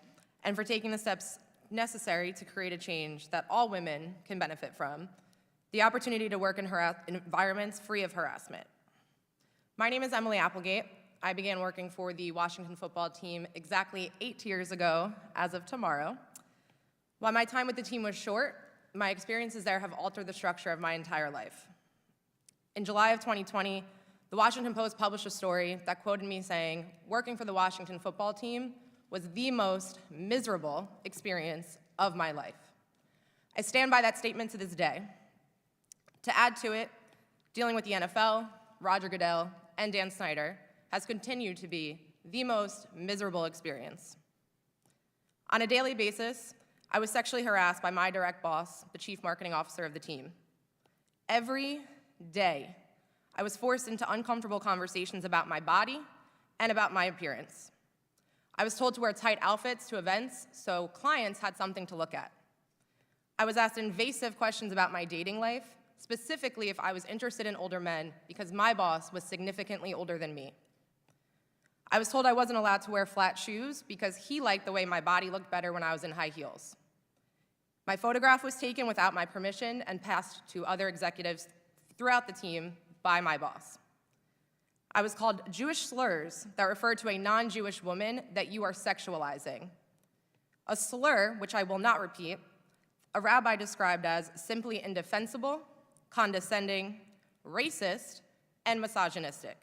and for taking the steps necessary to create a change that all women can benefit from, the opportunity to work in environments free of harassment. My name is Emily Applegate. I began working for the Washington football team exactly 8 years ago as of tomorrow. While my time with the team was short, my experiences there have altered the structure of my entire life. In July of 2020, the Washington Post published a story that quoted me saying, working for the Washington football team was the most miserable experience of my life. I stand by that statement to this day. To add to it, dealing with the NFL, Roger Goodell, and Dan Snyder has continued to be the most miserable experience. On a daily basis, I was sexually harassed by my direct boss, the chief marketing officer of the team. Every day, I was forced into uncomfortable conversations about my body and about my appearance. I was told to wear tight outfits to events so clients had something to look at. I was asked invasive questions about my dating life, specifically if I was interested in older men because my boss was significantly older than me. I was told I wasn't allowed to wear flat shoes because he liked the way my body looked better when I was in high heels. My photograph was taken without my permission and passed to other executives throughout the team by my boss. I was called Jewish slurs that referred to a non-Jewish woman that you are sexualizing. A slur, which I will not repeat, a rabbi described as simply indefensible, condescending, racist, and misogynistic.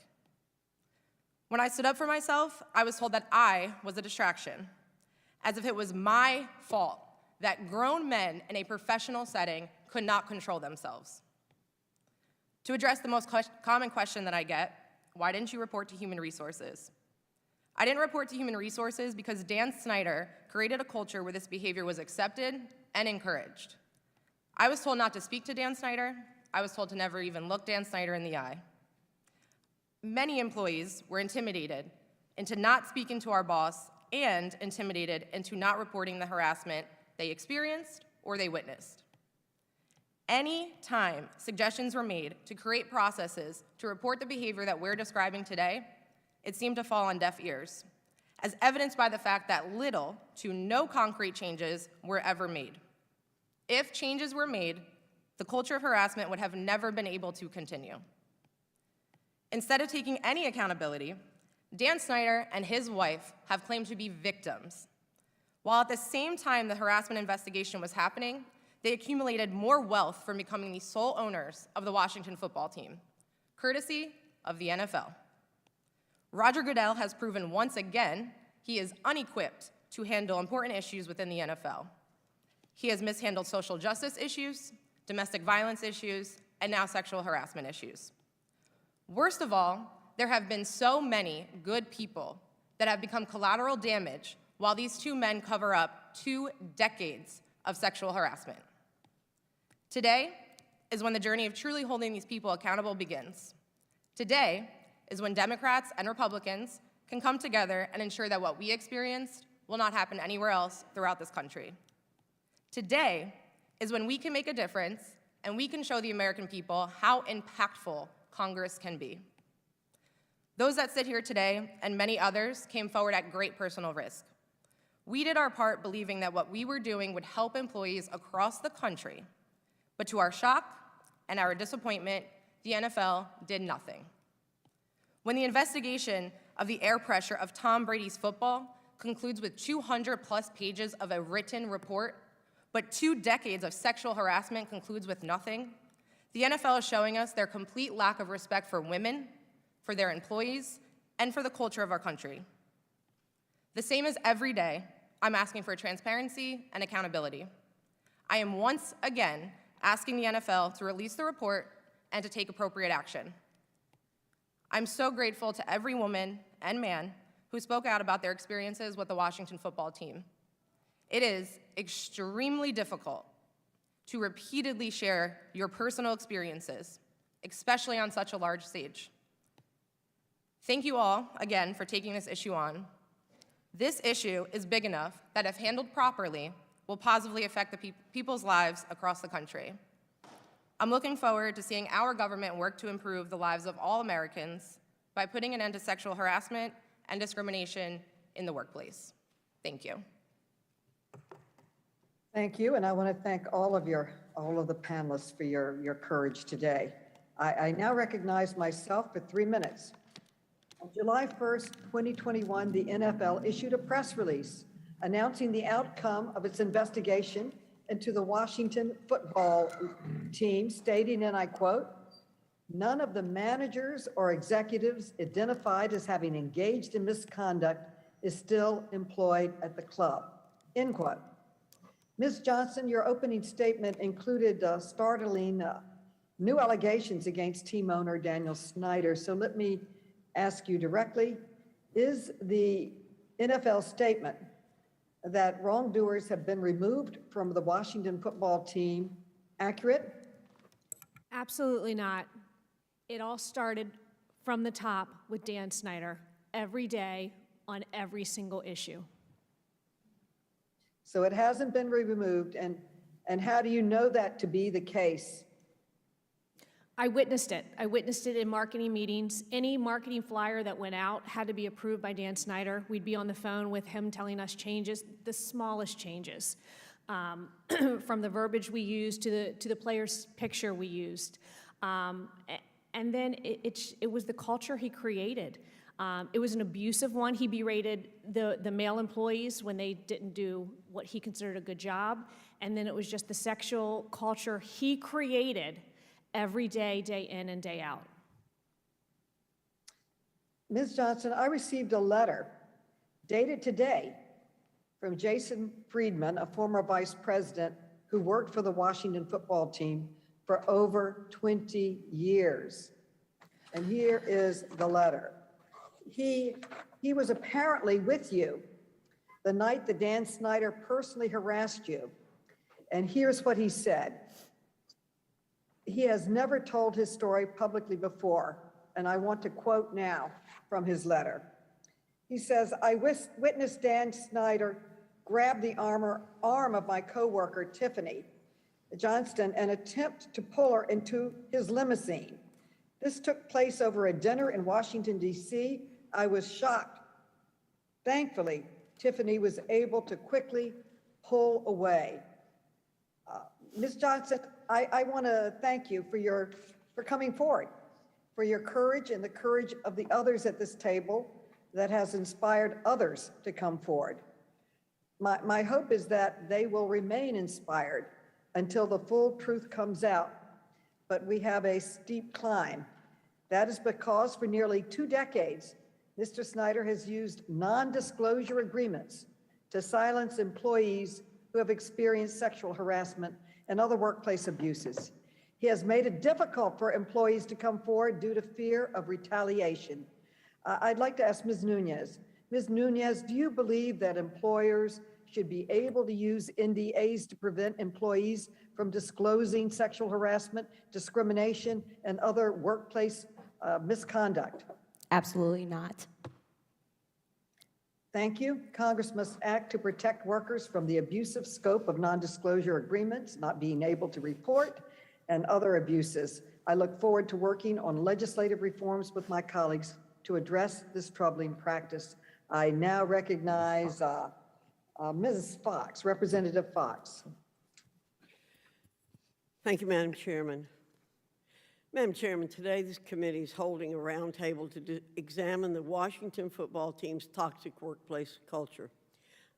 When I stood up for myself, I was told that I was a distraction, as if it was my fault that grown men in a professional setting could not control themselves. To address the most common question that I get, why didn't you report to Human Resources? I didn't report to Human Resources because Dan Snyder created a culture where this behavior was accepted and encouraged. I was told not to speak to Dan Snyder. I was told to never even look Dan Snyder in the eye. Many employees were intimidated into not speaking to our boss and intimidated into not reporting the harassment they experienced or they witnessed. Any time suggestions were made to create processes to report the behavior that we're describing today, it seemed to fall on deaf ears, as evidenced by the fact that little to no concrete changes were ever made. If changes were made, the culture of harassment would have never been able to continue. Instead of taking any accountability, Dan Snyder and his wife have claimed to be victims. While at the same time the harassment investigation was happening, they accumulated more wealth from becoming the sole owners of the Washington football team, courtesy of the NFL. Roger Goodell has proven once again he is unequipped to handle important issues within the NFL. He has mishandled social justice issues, domestic violence issues, and now sexual harassment issues. Worst of all, there have been so many good people that have become collateral damage while these two men cover up 2 decades of sexual harassment. Today is when the journey of truly holding these people accountable begins. Today is when Democrats and Republicans can come together and ensure that what we experienced will not happen anywhere else throughout this country. Today is when we can make a difference and we can show the American people how impactful Congress can be. Those that sit here today and many others came forward at great personal risk. We did our part believing that what we were doing would help employees across the country, but to our shock and our disappointment, the NFL did nothing. When the investigation of the air pressure of Tom Brady's football concludes with 200+ pages of a written report, but 2 decades of sexual harassment concludes with nothing, the NFL is showing us their complete lack of respect for women, for their employees, and for the culture of our country. The same as every day, I'm asking for transparency and accountability. I am once again asking the NFL to release the report and to take appropriate action. I'm so grateful to every woman and man who spoke out about their experiences with the Washington football team. It is extremely difficult to repeatedly share your personal experiences, especially on such a large stage. Thank you all again for taking this issue on. This issue is big enough that if handled properly, will positively affect the people's lives across the country. I'm looking forward to seeing our government work to improve the lives of all Americans by putting an end to sexual harassment and discrimination in the workplace. Thank you. Thank you, and I want to thank all of the panelists for your courage today. I now recognize myself for 3 minutes. On July 1st, 2021, the NFL issued a press release announcing the outcome of its investigation into the Washington football team, stating, and I quote, "None of the managers or executives identified as having engaged in misconduct is still employed at the club," end quote. Ms. Johnson, your opening statement included startling new allegations against team owner Daniel Snyder. So let me ask you directly, is the NFL statement that wrongdoers have been removed from the Washington football team accurate? Absolutely not. It all started from the top with Dan Snyder, every day on every single issue. So it hasn't been removed, and how do you know that to be the case? I witnessed it. I witnessed it in marketing meetings. Any marketing flyer that went out had to be approved by Dan Snyder. We'd be on the phone with him telling us changes, the smallest changes, from the verbiage we used to the player's picture we used. And then it was the culture he created. It was an abusive one. He berated the male employees when they didn't do what he considered a good job. And then it was just the sexual culture he created every day, day in and day out. Ms. Johnson, I received a letter dated today from Jason Friedman, a former vice president who worked for the Washington football team for over 20 years. And here is the letter. He was apparently with you the night that Dan Snyder personally harassed you. And here's what he said. He has never told his story publicly before, and I want to quote now from his letter. He says, "I witnessed Dan Snyder grab the arm of my coworker, Tiffany Johnston, and attempt to pull her into his limousine. This took place over a dinner in Washington, D.C. I was shocked. Thankfully, Tiffany was able to quickly pull away." Ms. Johnson, I want to thank you for coming forward, for your courage and the courage of the others at this table that has inspired others to come forward. My hope is that they will remain inspired until the full truth comes out, but we have a steep climb. That is because for nearly 2 decades, Mr. Snyder has used non-disclosure agreements to silence employees who have experienced sexual harassment and other workplace abuses. He has made it difficult for employees to come forward due to fear of retaliation. I'd like to ask Ms. Nunez. Ms. Nunez, do you believe that employers should be able to use NDAs to prevent employees from disclosing sexual harassment, discrimination, and other workplace misconduct? Absolutely not. Thank you. Congress must act to protect workers from the abusive scope of non-disclosure agreements, not being able to report, and other abuses. I look forward to working on legislative reforms with my colleagues to address this troubling practice. I now recognize Mrs. Fox, Representative Fox. Thank you, Madam Chairman. Madam Chairman, today this committee is holding a roundtable to examine the Washington football team's toxic workplace culture.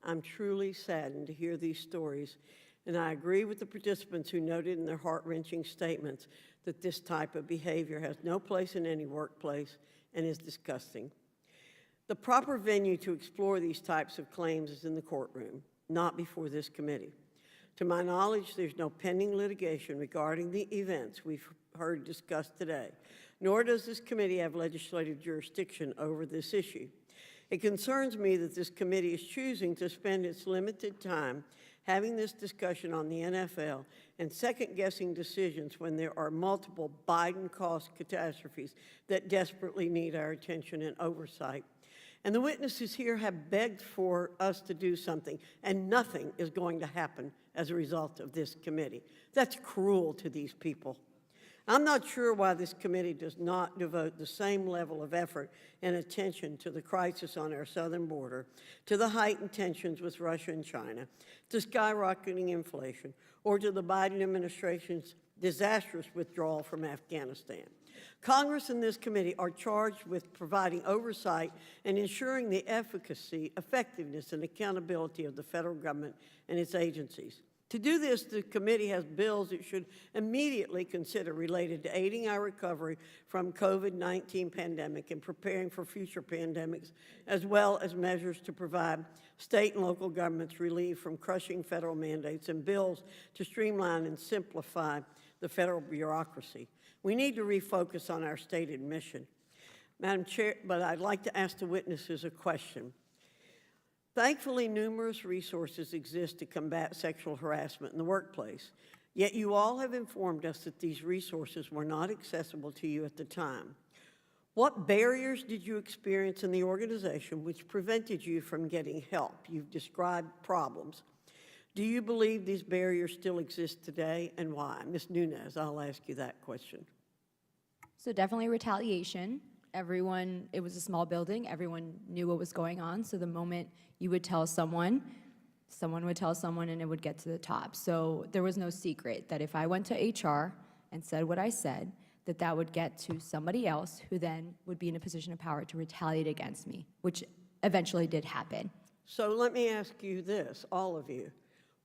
I'm truly saddened to hear these stories, and I agree with the participants who noted in their heart-wrenching statements that this type of behavior has no place in any workplace and is disgusting. The proper venue to explore these types of claims is in the courtroom, not before this committee. To my knowledge, there's no pending litigation regarding the events we've heard discussed today, nor does this committee have legislative jurisdiction over this issue. It concerns me that this committee is choosing to spend its limited time having this discussion on the NFL and second-guessing decisions when there are multiple Biden-caused catastrophes that desperately need our attention and oversight. And the witnesses here have begged for us to do something, and nothing is going to happen as a result of this committee. That's cruel to these people. I'm not sure why this committee does not devote the same level of effort and attention to the crisis on our southern border, to the heightened tensions with Russia and China, to skyrocketing inflation, or to the Biden administration's disastrous withdrawal from Afghanistan. Congress and this committee are charged with providing oversight and ensuring the efficacy, effectiveness, and accountability of the federal government and its agencies. To do this, the committee has bills it should immediately consider related to aiding our recovery from COVID-19 pandemic and preparing for future pandemics, as well as measures to provide state and local governments relief from crushing federal mandates and bills to streamline and simplify the federal bureaucracy. We need to refocus on our stated mission. Madam Chair, but I'd like to ask the witnesses a question. Thankfully, numerous resources exist to combat sexual harassment in the workplace, yet you all have informed us that these resources were not accessible to you at the time. What barriers did you experience in the organization which prevented you from getting help? You've described problems. Do you believe these barriers still exist today, and why? Ms. Nunez, I'll ask you that question. So definitely retaliation. Everyone, it was a small building, everyone knew what was going on, so the moment you would tell someone, someone would tell someone and it would get to the top. So there was no secret that if I went to HR and said what I said, that would get to somebody else who then would be in a position of power to retaliate against me, which eventually did happen. So let me ask you this, all of you.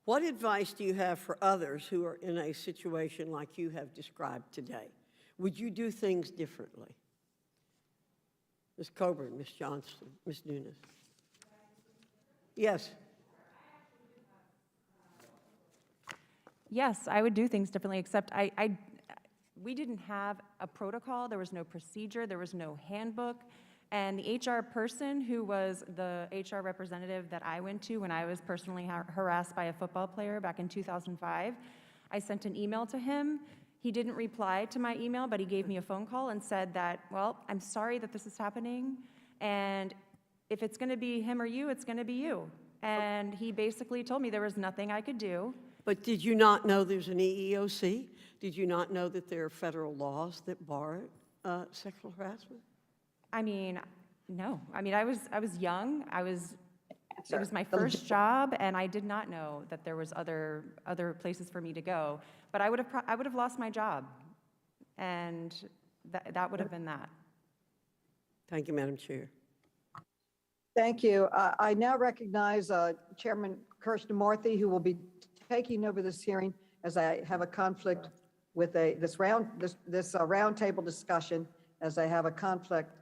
What advice do you have for others who are in a situation like you have described today? Would you do things differently? Ms. Coburn, Ms. Johnston, Ms. Nunez. Yes. Yes, I would do things differently, except we didn't have a protocol, there was no procedure, there was no handbook, and the HR person who was the HR representative that I went to when I was personally harassed by a football player back in 2005, I sent an email to him. He didn't reply to my email, but he gave me a phone call and said that, well, I'm sorry that this is happening, and if it's going to be him or you, it's going to be you. And he basically told me there was nothing I could do. But did you not know there's an EEOC? Did you not know that there are federal laws that bar sexual harassment? I mean, no. I mean, I was young. It was my first job, and I did not know that there was other places for me to go. But I would have lost my job, and that would have been that. Thank you, Madam Chair. Thank you. I now recognize Chairman Krishnamurthy, who will be taking over this hearing as I have a conflict with this roundtable discussion, as I have a conflict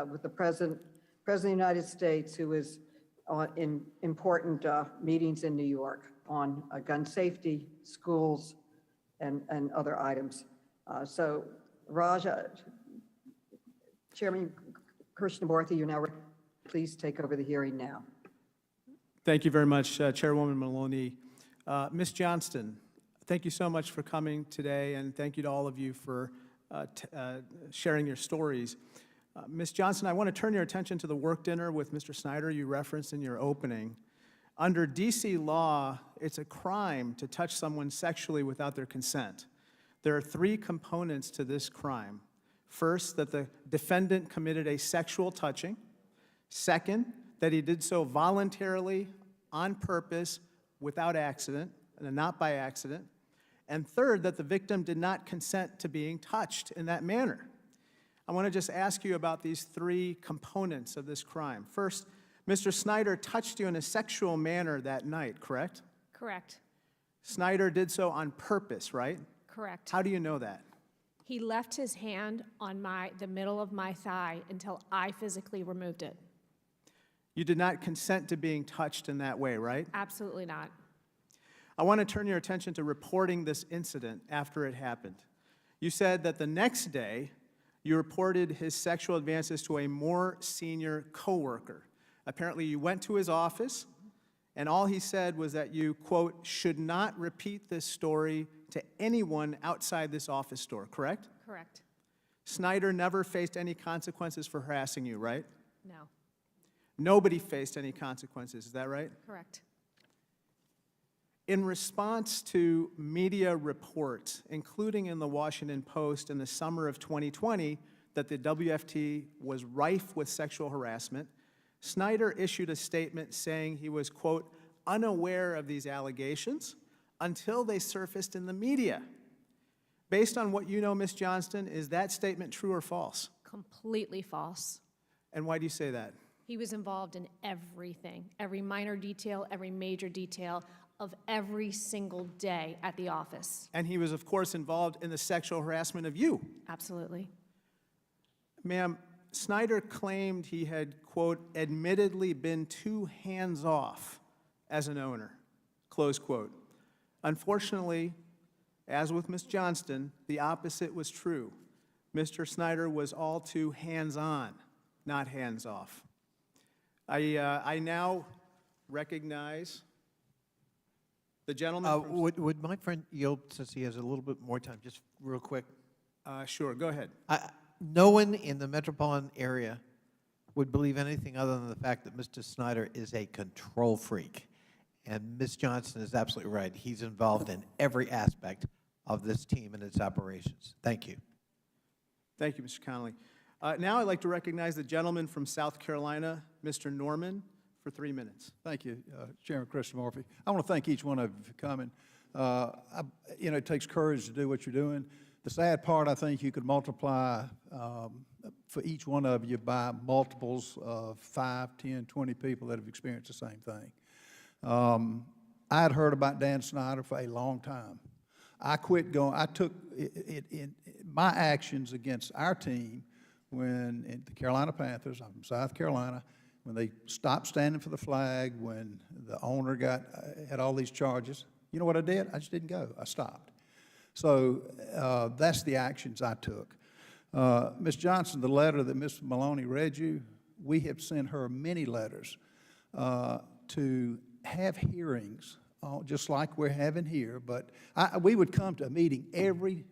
with the President of the United States, who is in important meetings in New York on gun safety, schools, and other items. So, Raja, Chairman Krishnamurthy, you're now please take over the hearing now. Thank you very much, Chairwoman Maloney. Ms. Johnston, thank you so much for coming today, and thank you to all of you for sharing your stories. Ms. Johnston, I want to turn your attention to the work dinner with Mr. Snyder you referenced in your opening. Under DC law, it's a crime to touch someone sexually without their consent. There are 3 components to this crime. First, that the defendant committed a sexual touching. Second, that he did so voluntarily, on purpose, without accident, and not by accident. And third, that the victim did not consent to being touched in that manner. I want to just ask you about these three components of this crime. First, Mr. Snyder touched you in a sexual manner that night, correct? Correct. Snyder did so on purpose, right? Correct. How do you know that? He left his hand on the middle of my thigh until I physically removed it. You did not consent to being touched in that way, right? Absolutely not. I want to turn your attention to reporting this incident after it happened. You said that the next day, you reported his sexual advances to a more senior coworker. Apparently, you went to his office, and all he said was that you, quote, should not repeat this story to anyone outside this office door, correct? Correct. Snyder never faced any consequences for harassing you, right? No. Nobody faced any consequences, is that right? Correct. In response to media reports, including in the Washington Post in the summer of 2020, that the WFT was rife with sexual harassment, Snyder issued a statement saying he was, quote, unaware of these allegations until they surfaced in the media. Based on what you know, Ms. Johnston, is that statement true or false? Completely false. And why do you say that? He was involved in everything, every minor detail, every major detail of every single day at the office. And he was, of course, involved in the sexual harassment of you. Absolutely. Ma'am, Snyder claimed he had, quote, admittedly been too hands-off as an owner, close quote. Unfortunately, as with Ms. Johnston, the opposite was true. Mr. Snyder was all too hands-on, not hands-off. I now recognize the gentleman from... Would my friend yield, since he has a little bit more time, just real quick? Sure, go ahead. No one in the metropolitan area would believe anything other than the fact that Mr. Snyder is a control freak. And Ms. Johnston is absolutely right. He's involved in every aspect of this team and its operations. Thank you. Thank you, Mr. Connolly. Now I'd like to recognize the gentleman from South Carolina, Mr. Norman, for 3 minutes. Thank you, Chairman Christian Murphy. I want to thank each one of you for coming. It takes courage to do what you're doing. The sad part, I think you could multiply for each one of you by multiples of 5, 10, 20 people that have experienced the same thing. I had heard about Dan Snyder for a long time. I quit going, I took in my actions against our team when in the Carolina Panthers, I'm from South Carolina, when they stopped standing for the flag, when the owner had all these charges. You know what I did? I just didn't go. I stopped. So that's the actions I took. Ms. Johnson, the letter that Ms. Maloney read you, we have sent her many letters to have hearings, just like we're having here. But we would come to a meeting every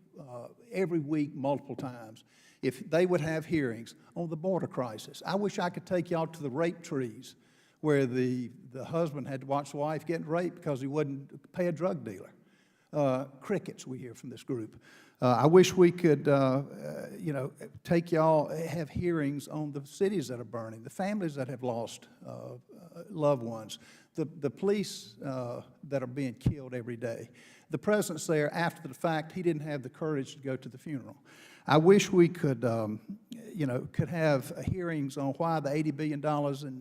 week, multiple times, if they would have hearings on the border crisis. I wish I could take y'all to the rape trees where the husband had to watch the wife getting raped because he wouldn't pay a drug dealer. Crickets we hear from this group. I wish we could, take y'all, have hearings on the cities that are burning, the families that have lost loved ones, the police that are being killed every day. The president's there after the fact. He didn't have the courage to go to the funeral. I wish we could, could have hearings on why the $80 billion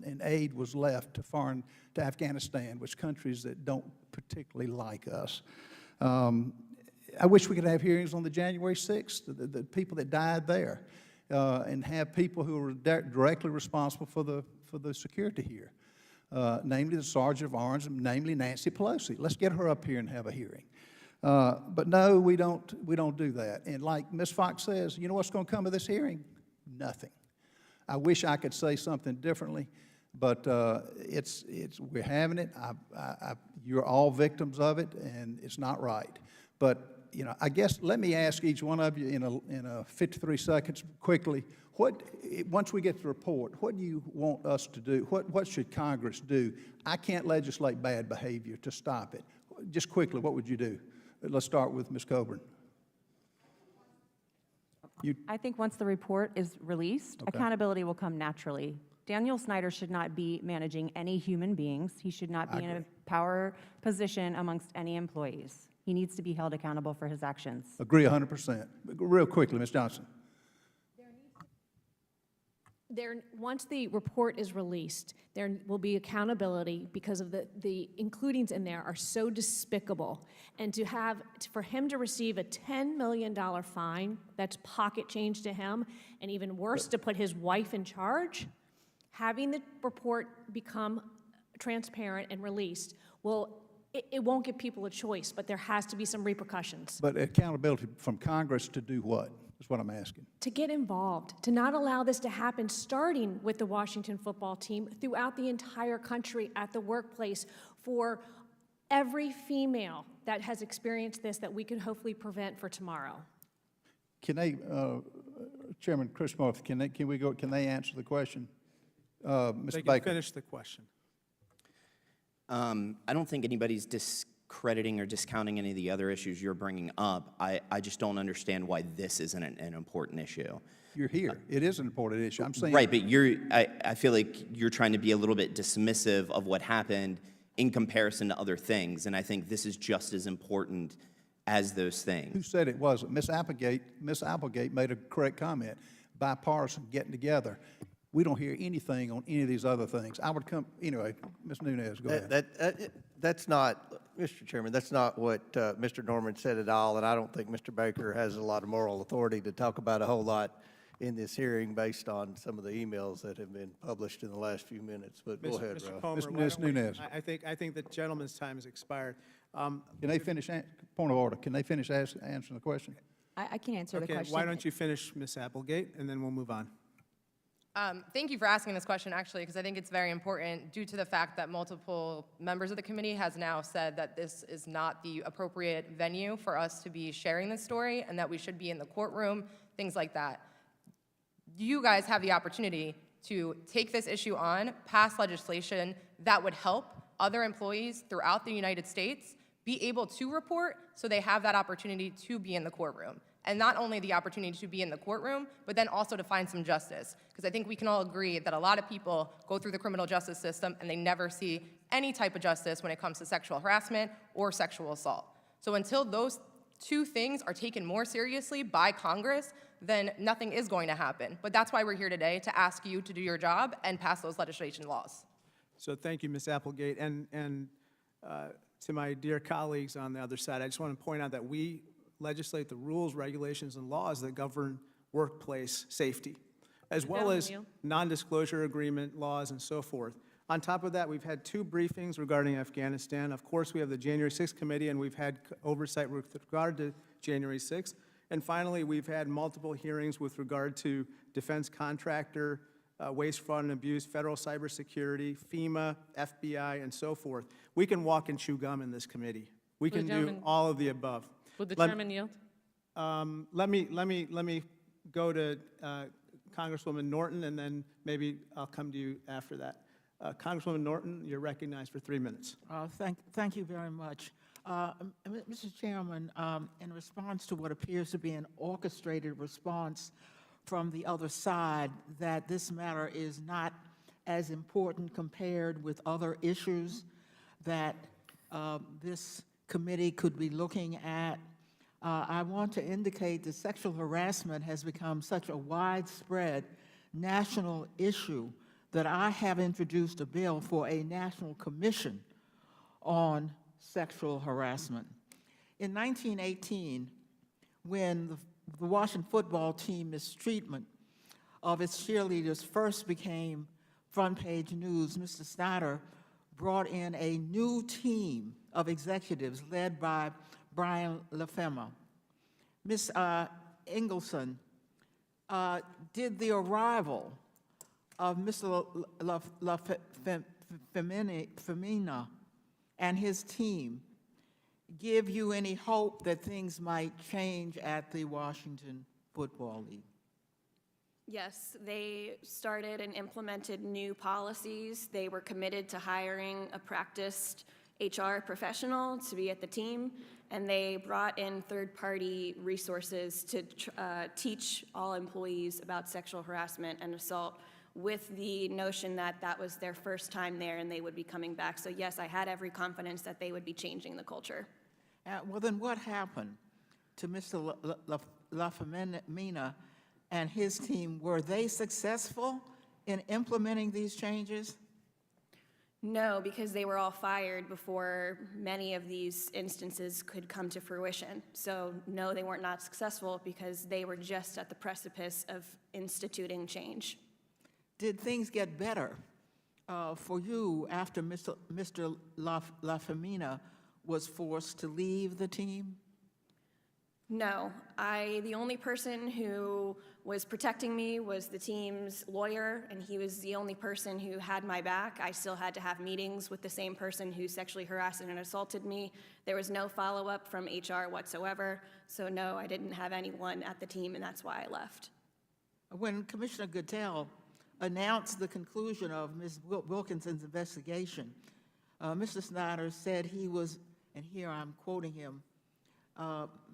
in aid was left to Afghanistan, which countries that don't particularly like us. I wish we could have hearings on the January 6th, the people that died there, and have people who were directly responsible for the security here, namely the Sergeant of Arms, and namely Nancy Pelosi. Let's get her up here and have a hearing. But no, we don't do that. And like Ms. Fox says, you know what's going to come of this hearing? Nothing. I wish I could say something differently, but we're having it. You're all victims of it, and it's not right. But I guess let me ask each one of you in a 53 seconds quickly. Once we get the report, what do you want us to do? What should Congress do? I can't legislate bad behavior to stop it. Just quickly, what would you do? Let's start with Ms. Coburn. I think once the report is released, accountability will come naturally. Daniel Snyder should not be managing any human beings. He should not be in a power position amongst any employees. He needs to be held accountable for his actions. Agree 100%. Real quickly, Ms. Johnson. Once the report is released, there will be accountability because of the includings in there are so despicable. And for him to receive a $10 million fine, that's pocket change to him, and even worse, to put his wife in charge, having the report become transparent and released it won't give people a choice, but there has to be some repercussions. But accountability from Congress to do what? That's what I'm asking. To get involved, to not allow this to happen, starting with the Washington football team, throughout the entire country, at the workplace, for every female that has experienced this, that we can hopefully prevent for tomorrow. Can they, Chairman Chris Murphy, can they answer the question? Mr. They can Baker. finish the question. I don't think anybody's discrediting or discounting any of the other issues you're bringing up. I just don't understand why this isn't an important issue. You're here. It is an important issue. I'm saying. Right, but I feel like you're trying to be a little bit dismissive of what happened in comparison to other things, and I think this is just as important as those things. Who said it wasn't? Miss Applegate made a correct comment. Bipartisan, getting together. We don't hear anything on any of these other things. I would come, anyway, Ms. Nunez, go ahead. That's not, Mr. Chairman, that's not what Mr. Norman said at all, and I don't think Mr. Baker has a lot of moral authority to talk about a whole lot in this hearing based on some of the emails that have been published in the last few minutes. But go ahead, Mr. Ralph. Comer, Ms. Nunez. I think the gentleman's time has expired. Can they finish, point of order, can they finish answering the question? I can answer the Okay, question. why don't you finish, Ms. Applegate, and then we'll move on. Thank you for asking this question, actually, because I think it's very important due to the fact that multiple members of the committee has now said that this is not the appropriate venue for us to be sharing this story and that we should be in the courtroom, things like that. You guys have the opportunity to take this issue on, pass legislation that would help other employees throughout the United States be able to report so they have that opportunity to be in the courtroom. And not only the opportunity to be in the courtroom, but then also to find some justice. Because I think we can all agree that a lot of people go through the criminal justice system and they never see any type of justice when it comes to sexual harassment or sexual assault. So until those two things are taken more seriously by Congress, then nothing is going to happen. But that's why we're here today, to ask you to do your job and pass those legislation laws. So thank you, Ms. Applegate. And to my dear colleagues on the other side, I just want to point out that we legislate the rules, regulations, and laws that govern workplace safety, as well as non-disclosure agreement laws and so forth. On top of that, we've had 2 briefings regarding Afghanistan. Of course, we have the January 6th committee, and we've had oversight with regard to January 6th. And finally, we've had multiple hearings with regard to defense contractor, waste, fraud, and abuse, federal cybersecurity, FEMA, FBI, and so forth. We can walk and chew gum in this committee. We can do all of the above. Would the chairman yield? Let me go to Congresswoman Norton, and then maybe I'll come to you after that. Congresswoman Norton, you're recognized for 3 minutes. Thank you very much. Mr. Chairman, in response to what appears to be an orchestrated response from the other side, that this matter is not as important compared with other issues that this committee could be looking at, I want to indicate that sexual harassment has become such a widespread national issue that I have introduced a bill for a national commission on sexual harassment. In 1918, when the Washington football team mistreatment of its cheerleaders first became front-page news, Mr. Snyder brought in a new team of executives led by Brian LaFema. Ms. Engelson did the arrival of Mr. LaFemina and his team give you any hope that things might change at the Washington Football League? Yes, they started and implemented new policies. They were committed to hiring a practiced HR professional to be at the team, and they brought in third-party resources to teach all employees about sexual harassment and assault, with the notion that that was their first time there and they would be coming back. So yes, I had every confidence that they would be changing the culture. Well, then what happened to Mr. LaFemina and his team? Were they successful in implementing these changes? No, because they were all fired before many of these instances could come to fruition. So no, they were not successful because they were just at the precipice of instituting change. Did things get better for you after Mr. LaFemina was forced to leave the team? No, the only person who was protecting me was the team's lawyer, and he was the only person who had my back. I still had to have meetings with the same person who sexually harassed and assaulted me. There was no follow-up from HR whatsoever, so no, I didn't have anyone at the team, and that's why I left. When Commissioner Goodell announced the conclusion of Ms. Wilkinson's investigation, Mr. Snyder said he was, and here I'm quoting him,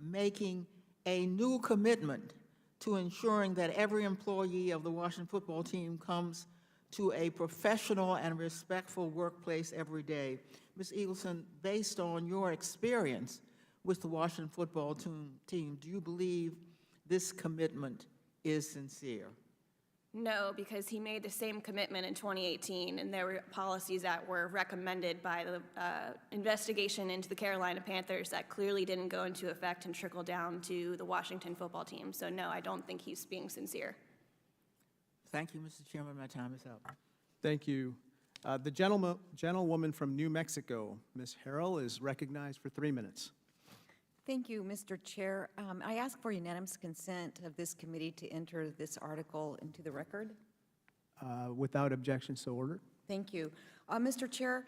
making a new commitment to ensuring that every employee of the Washington football team comes to a professional and respectful workplace every day. Ms. Engelson, based on your experience with the Washington football team, do you believe this commitment is sincere? No, because he made the same commitment in 2018, and there were policies that were recommended by the investigation into the Carolina Panthers that clearly didn't go into effect and trickle down to the Washington football team. So no, I don't think he's being sincere. Thank you, Mr. Chairman. My time is up. Thank you. The gentlewoman from New Mexico, Ms. Harrell, is recognized for 3 minutes. Thank you, Mr. Chair. I ask for unanimous consent of this committee to enter this article into the record. Without objection, so ordered. Thank you. Mr. Chair,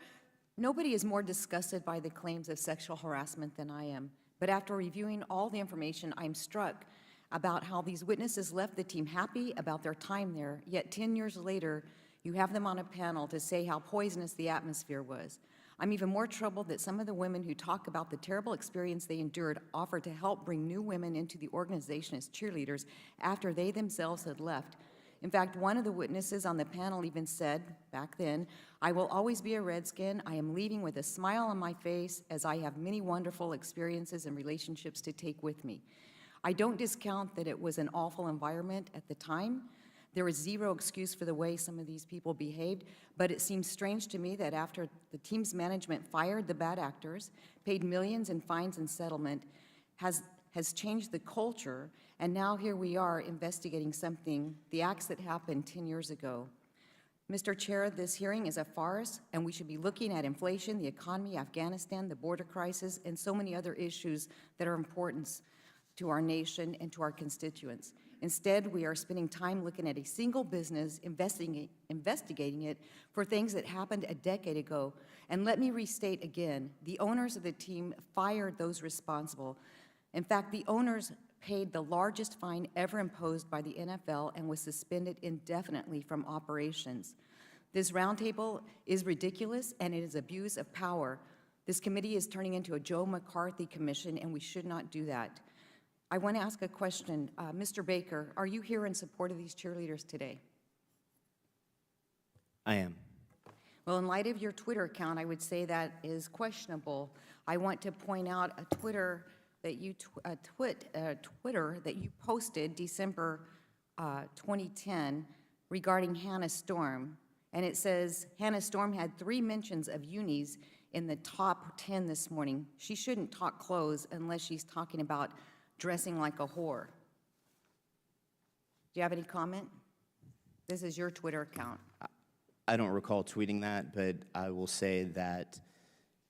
nobody is more disgusted by the claims of sexual harassment than I am. But after reviewing all the information, I'm struck about how these witnesses left the team happy about their time there, yet 10 years later, you have them on a panel to say how poisonous the atmosphere was. I'm even more troubled that some of the women who talk about the terrible experience they endured offered to help bring new women into the organization as cheerleaders after they themselves had left. In fact, one of the witnesses on the panel even said, back then, "I will always be a Redskin. I am leaving with a smile on my face as I have many wonderful experiences and relationships to take with me." I don't discount that it was an awful environment at the time. There is zero excuse for the way some of these people behaved, but it seems strange to me that after the team's management fired the bad actors, paid millions in fines and settlement, has changed the culture, and now here we are investigating something, the acts that happened 10 years ago. Mr. Chair, this hearing is a farce, and we should be looking at inflation, the economy, Afghanistan, the border crisis, and so many other issues that are important to our nation and to our constituents. Instead, we are spending time looking at a single business, investigating it for things that happened a decade ago. And let me restate again, the owners of the team fired those responsible. In fact, the owners paid the largest fine ever imposed by the NFL and was suspended indefinitely from operations. This roundtable is ridiculous and it is abuse of power. This committee is turning into a Joe McCarthy commission, and we should not do that. I want to ask a question. Mr. Baker, are you here in support of these cheerleaders today? I am. Well, in light of your Twitter account, I would say that is questionable. I want to point out a Twitter that you posted December 2010 regarding Hannah Storm, and it says Hannah Storm had 3 mentions of unis in the top 10 this morning. She shouldn't talk clothes unless she's talking about dressing like a whore. Do you have any comment? This is your Twitter account. I don't recall tweeting that, but I will say that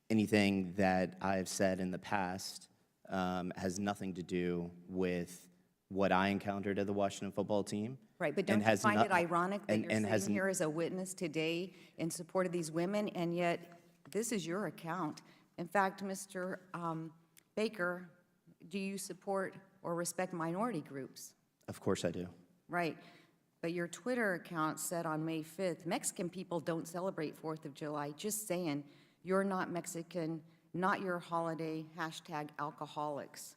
anything that I've said in the past has nothing to do with what I encountered at the Washington football team. Right, but don't you find it ironic that you're sitting here as a witness today in support of these women, and yet this is your account? In fact, Mr. Baker, do you support or respect minority groups? Of course I do. Right. But your Twitter account said on May 5th, Mexican people don't celebrate 4th of July. Just saying, you're not Mexican, not your holiday, #alcoholics.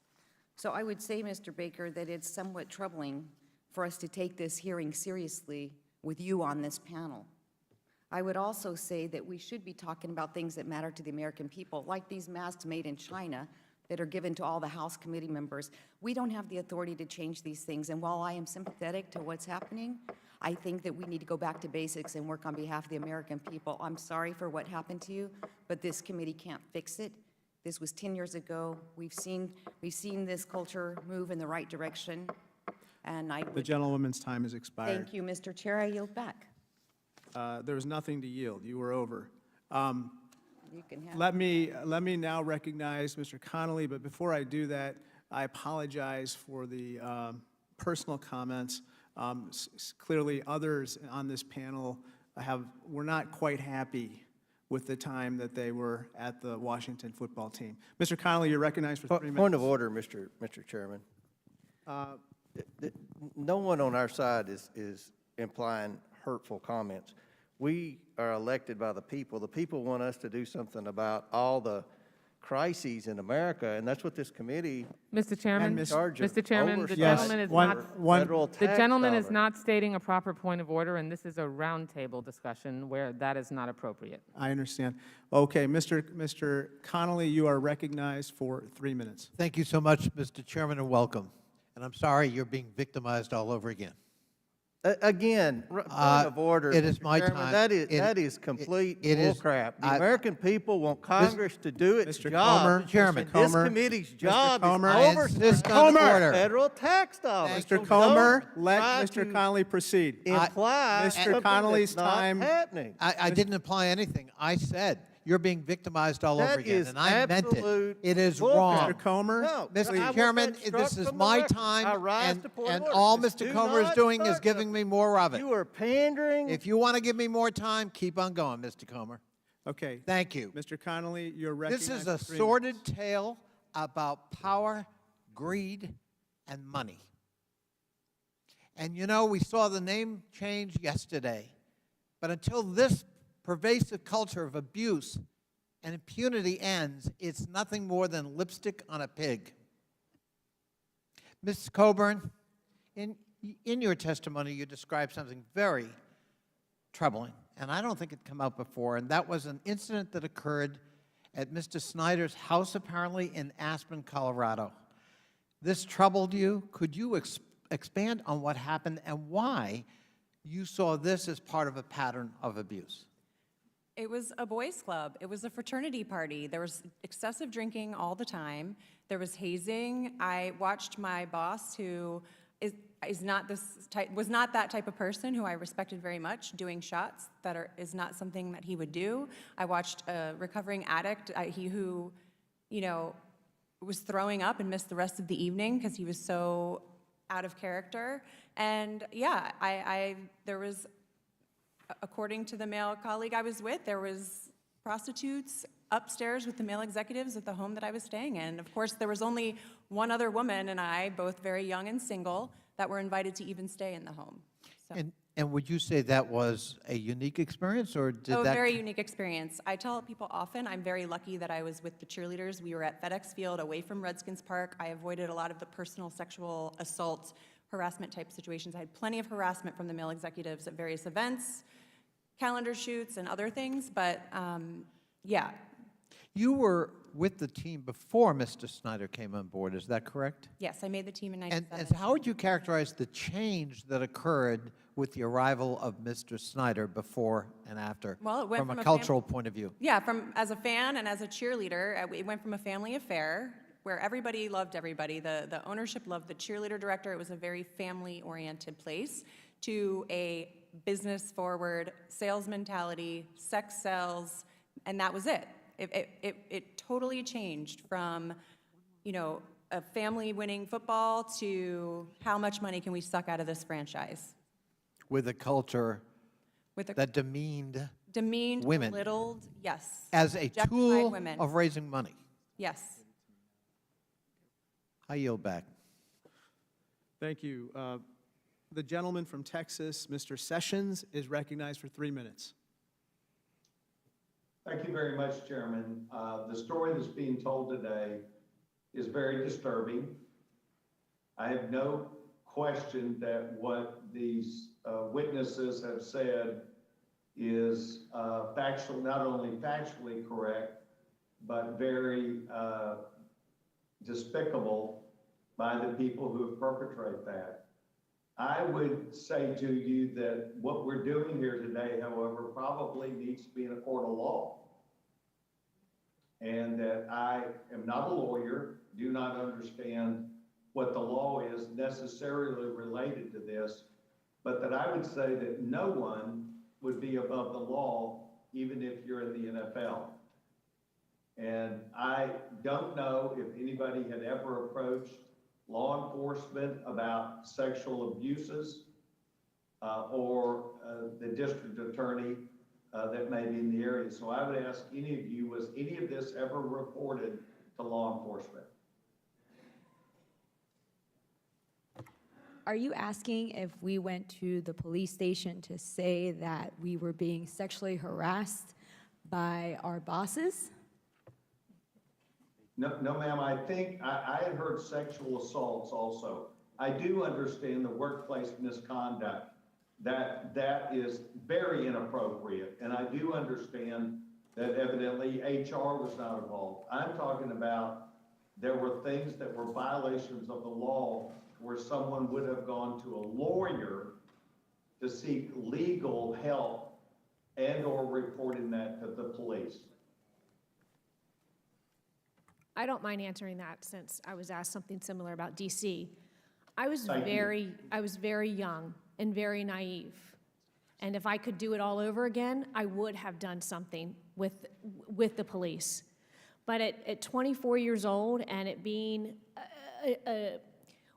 So I would say, Mr. Baker, that it's somewhat troubling for us to take this hearing seriously with you on this panel. I would also say that we should be talking about things that matter to the American people, like these masks made in China that are given to all the House committee members. We don't have the authority to change these things, and while I am sympathetic to what's happening, I think that we need to go back to basics and work on behalf of the American people. I'm sorry for what happened to you, but this committee can't fix it. This was 10 years ago. We've seen this culture move in the right direction, and I The would gentlewoman's time has expired. thank you, Mr. Chair. I yield back. There was nothing to yield. You were over. You can have. Let me now recognize Mr. Connolly, but before I do that, I apologize for the personal comments. Clearly, others on this panel were not quite happy with the time that they were at the Washington football team. Mr. Connolly, you're recognized for 3 minutes. Point of order, Mr. Chairman. No one on our side is implying hurtful comments. We are elected by the people. The people want us to do something about all the crises in America, and that's what this committee Mr. Chairman, is in charge of. Mr. Chairman, the Oversight gentleman is for not, federal the tax gentleman is dollars. not stating a proper point of order, and this is a roundtable discussion where that is not appropriate. I understand. Okay, Mr. Connolly, you are recognized for 3 minutes. Thank you so much, Mr. Chairman, and welcome. And I'm sorry you're being victimized all over again. Again, point of order. It is Mr. my Chairman, time. that is complete bullcrap. The American people want Congress to do its Mr. job. Comer, Chairman. This committee's job Comer, is I oversight insist on of order. federal tax dollars. Mr. So Comer, don't let try Mr. to Connolly proceed. imply Mr. something Connolly's that's not time- happening. I didn't imply anything. I said you're being victimized all over That again, is and I meant it. absolute It is bullcrap. wrong. Mr. Comer? No, I want Mr. Chairman, that struck this is from the my record. time, I rise to point of and order. all Just Mr. do Comer is not doing is start giving something. me more of it. You are pandering. If you want to give me more time, keep on going, Mr. Comer. Okay. Thank you. Mr. Connolly, you're recognized This is a for 3 sordid minutes. tale about power, greed, and money. And you know, we saw the name change yesterday. But until this pervasive culture of abuse and impunity ends, it's nothing more than lipstick on a pig. Ms. Coburn, in your testimony, you described something very troubling, and I don't think it come out before, and that was an incident that occurred at Mr. Snyder's house, apparently, in Aspen, Colorado. This troubled you. Could you expand on what happened and why you saw this as part of a pattern of abuse? It was a boys' club. It was a fraternity party. There was excessive drinking all the time. There was hazing. I watched my boss, who is not this type, was not that type of person, who I respected very much, doing shots that is not something that he would do. I watched a recovering addict, who, you know, was throwing up and missed the rest of the evening because he was so out of character. And yeah, there was, according to the male colleague I was with, there was prostitutes upstairs with the male executives at the home that I was staying in. Of course, there was only one other woman and I, both very young and single, that were invited to even stay in the home. So. And would you say that was a unique experience, or did A that? very unique experience. I tell people often, I'm very lucky that I was with the cheerleaders. We were at FedEx Field, away from Redskins Park. I avoided a lot of the personal sexual assault, harassment type situations. I had plenty of harassment from the male executives at various events, calendar shoots, and other things, but yeah. You were with the team before Mr. Snyder came on board, is that correct? Yes, I made the team in 97. And how would you characterize the change that occurred with the arrival of Mr. Snyder before and after, Well, it went from from a a cultural point of view? Yeah, as a fan and as a cheerleader, it went from a family affair where everybody loved everybody. The ownership loved the cheerleader director. It was a very family-oriented place, to a business-forward sales mentality, sex sells, and that was it. It totally changed from, you know, a family winning football to how much money can we suck out of this franchise. With a culture that demeaned women, belittled, yes. as a Objectified tool women. of raising money. Yes. I yield back. Thank you. The gentleman from Texas, Mr. Sessions, is recognized for 3 minutes. Thank you very much, Chairman. The story that's being told today is very disturbing. I have no question that what these witnesses have said is factual, not only factually correct, but very despicable by the people who perpetrate that. I would say to you that what we're doing here today, however, probably needs to be in a court of law. And that I am not a lawyer, do not understand what the law is necessarily related to this, but that I would say that no one would be above the law, even if you're in the NFL. And I don't know if anybody had ever approached law enforcement about sexual abuses or the district attorney that may be in the area. So I would ask any of you, was any of this ever reported to law enforcement? Are you asking if we went to the police station to say that we were being sexually harassed by our bosses? No, ma'am, I think I had heard sexual assaults also. I do understand the workplace misconduct. That is very inappropriate. And I do understand that evidently HR was not involved. I'm talking about there were things that were violations of the law where someone would have gone to a lawyer to seek legal help and or reporting that to the police. I don't mind answering that since I was asked something similar about DC. I was Thank you. very young and very naive. And if I could do it all over again, I would have done something with the police. But at 24 years old and it being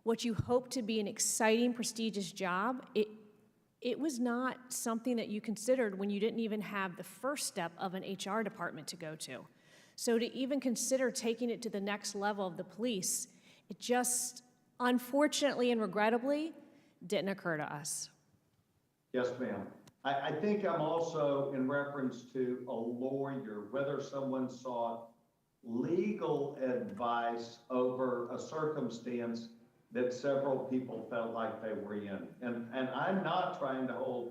what you hope to be an exciting, prestigious job, it was not something that you considered when you didn't even have the first step of an HR department to go to. So to even consider taking it to the next level of the police, it just, unfortunately and regrettably, didn't occur to us. Yes, ma'am. I think I'm also in reference to a lawyer, whether someone sought legal advice over a circumstance that several people felt like they were in. And I'm not trying to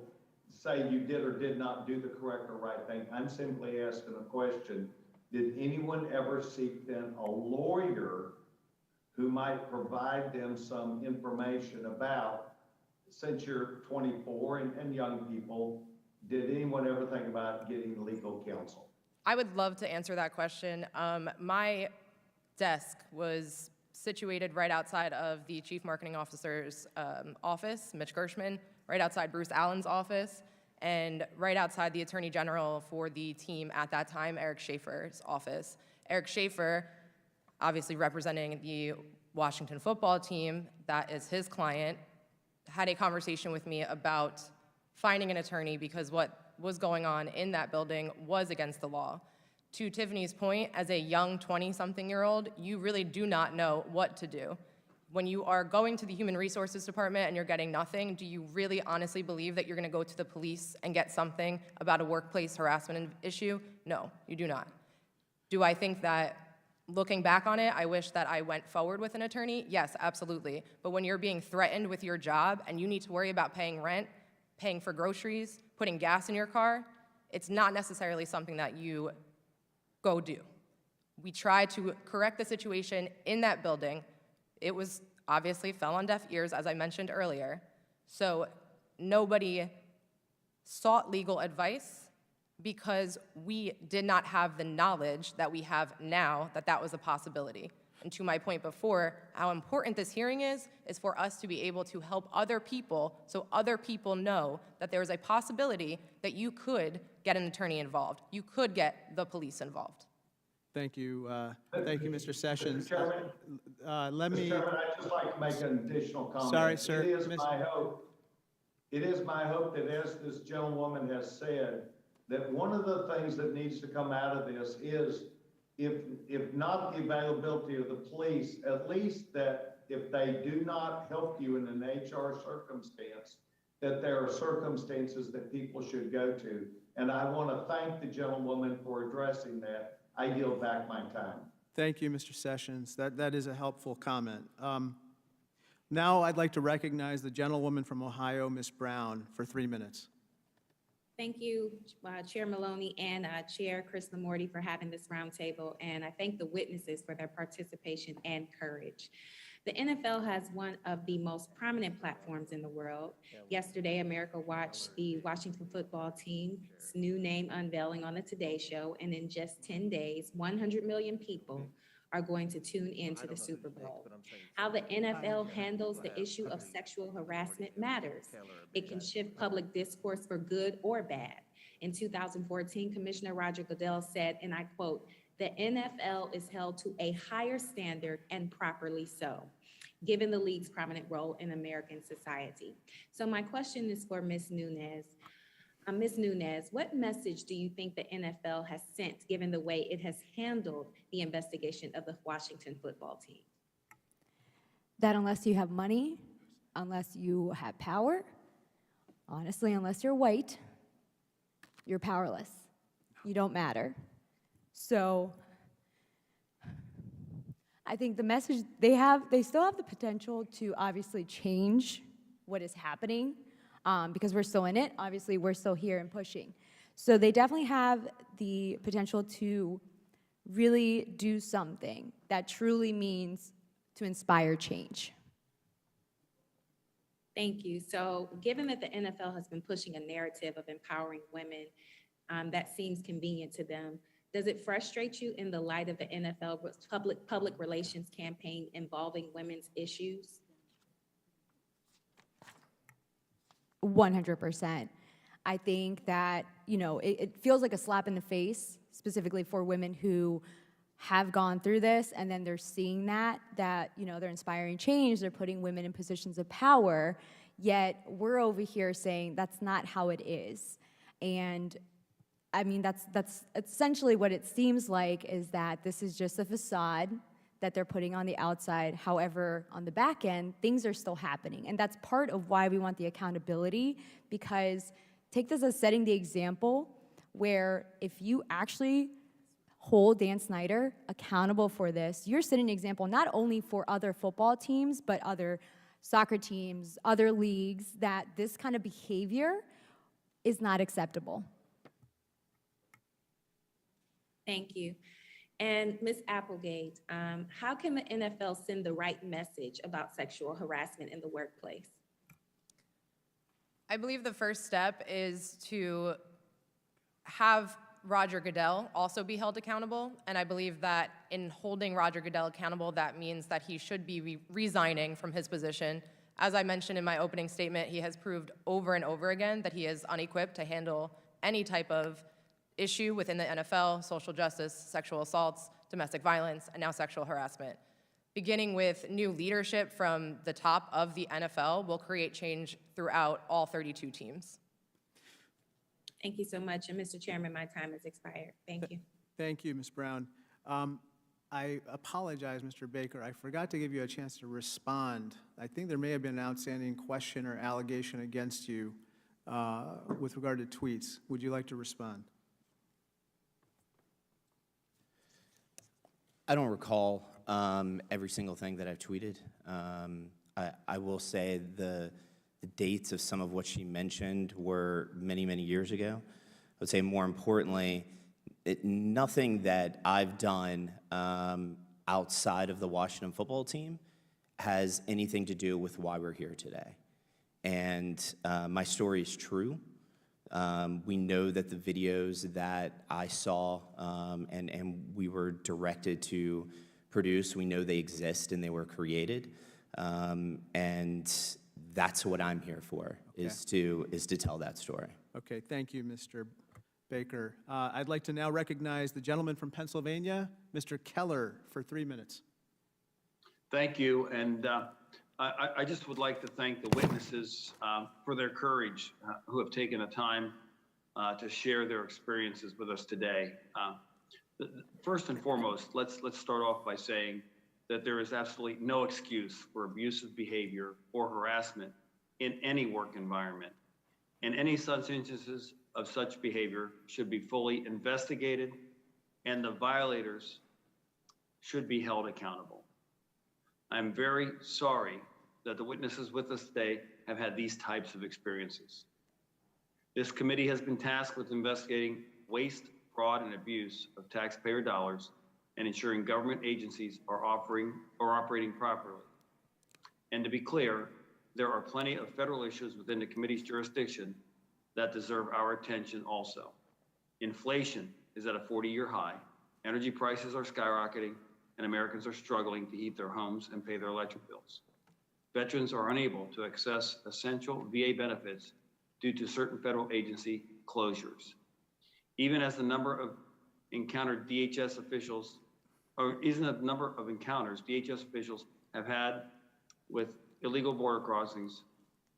say you did or did not do the correct or right thing. I'm simply asking a question. Did anyone ever seek then a lawyer who might provide them some information about, since you're 24 and young people, did anyone ever think about getting legal counsel? I would love to answer that question. My desk was situated right outside of the Chief Marketing Officer's office, Mitch Gershman, right outside Bruce Allen's office, and right outside the Attorney General for the team at that time, Eric Schaefer's office. Eric Schaefer, obviously representing the Washington football team, that is his client, had a conversation with me about finding an attorney because what was going on in that building was against the law. To Tiffany's point, as a young 20-something-year-old, you really do not know what to do. When you are going to the Human Resources Department and you're getting nothing, do you really honestly believe that you're going to go to the police and get something about a workplace harassment issue? No, you do not. Do I think that, looking back on it, I wish that I went forward with an attorney? Yes, absolutely. But when you're being threatened with your job and you need to worry about paying rent, paying for groceries, putting gas in your car, it's not necessarily something that you go do. We tried to correct the situation in that building. It was obviously fell on deaf ears, as I mentioned earlier. So nobody sought legal advice because we did not have the knowledge that we have now that that was a possibility. And to my point before, how important this hearing is for us to be able to help other people so other people know that there is a possibility that you could get an attorney involved. You could get the police involved. Thank you, Mr. Sessions. Mr. Chairman, Let me. Mr. Chairman, I'd just like to make an additional comment. Sorry, sir. It is my hope that, as this gentlewoman has said, that one of the things that needs to come out of this is, if not the availability of the police, at least that if they do not help you in an HR circumstance, that there are circumstances that people should go to. And I want to thank the gentlewoman for addressing that. I yield back my time. Thank you, Mr. Sessions. That is a helpful comment. Now I'd like to recognize the gentlewoman from Ohio, Ms. Brown, for 3 minutes. Thank you, Chair Maloney and Chair Chris Lamorty for having this roundtable, and I thank the witnesses for their participation and courage. The NFL has one of the most prominent platforms in the world. Yesterday, America watched the Washington football team's new name unveiling on the Today Show, and in just 10 days, 100 million people are going to tune into the Super Bowl. How the NFL handles the issue of sexual harassment matters. It can shift public discourse for good or bad. In 2014, Commissioner Roger Goodell said, and I quote, "The NFL is held to a higher standard and properly so, given the league's prominent role in American society." So my question is for Ms. Nunez. Ms. Nunez, what message do you think the NFL has sent, given the way it has handled the investigation of the Washington football team? That unless you have money, unless you have power, honestly, unless you're white, you're powerless. You don't matter. So I think the message they still have the potential to obviously change what is happening, because we're still in it. Obviously, we're still here and pushing. So they definitely have the potential to really do something that truly means to inspire change. Thank you. So given that the NFL has been pushing a narrative of empowering women that seems convenient to them, does it frustrate you in the light of the NFL's public relations campaign involving women's issues? 100%. I think that, it feels like a slap in the face, specifically for women who have gone through this, and then they're seeing that they're inspiring change, they're putting women in positions of power, yet we're over here saying that's not how it is. And I mean, that's essentially what it seems like, is that this is just a facade that they're putting on the outside. However, on the back end, things are still happening. And that's part of why we want the accountability, because take this as setting the example where if you actually hold Dan Snyder accountable for this, you're setting an example not only for other football teams, but other soccer teams, other leagues, that this kind of behavior is not acceptable. Thank you. And Ms. Applegate, how can the NFL send the right message about sexual harassment in the workplace? I believe the first step is to have Roger Goodell also be held accountable, and I believe that in holding Roger Goodell accountable, that means that he should be resigning from his position. As I mentioned in my opening statement, he has proved over and over again that he is unequipped to handle any type of issue within the NFL: social justice, sexual assaults, domestic violence, and now sexual harassment. Beginning with new leadership from the top of the NFL will create change throughout all 32 teams. Thank you so much. And Mr. Chairman, my time has expired. Thank you. Thank you, Ms. Brown. I apologize, Mr. Baker. I forgot to give you a chance to respond. I think there may have been an outstanding question or allegation against you with regard to tweets. Would you like to respond? I don't recall every single thing that I've tweeted. I will say the dates of some of what she mentioned were many, many years ago. I would say more importantly, nothing that I've done outside of the Washington football team has anything to do with why we're here today. And my story is true. We know that the videos that I saw and we were directed to produce, we know they exist and they were created. And that's what I'm here for, is to tell that story. Okay, thank you, Mr. Baker. I'd like to now recognize the gentleman from Pennsylvania, Mr. Keller, for 3 minutes. Thank you, and I just would like to thank the witnesses for their courage, who have taken the time to share their experiences with us today. First and foremost, let's start off by saying that there is absolutely no excuse for abusive behavior or harassment in any work environment, and any such instances of such behavior should be fully investigated, and the violators should be held accountable. I'm very sorry that the witnesses with us today have had these types of experiences. This committee has been tasked with investigating waste, fraud, and abuse of taxpayer dollars and ensuring government agencies are operating properly. And to be clear, there are plenty of federal issues within the committee's jurisdiction that deserve our attention also. Inflation is at a 40-year high, energy prices are skyrocketing, and Americans are struggling to heat their homes and pay their electric bills. Veterans are unable to access essential VA benefits due to certain federal agency closures. Even as the number of encountered DHS officials, or even the number of encounters DHS officials have had with illegal border crossings,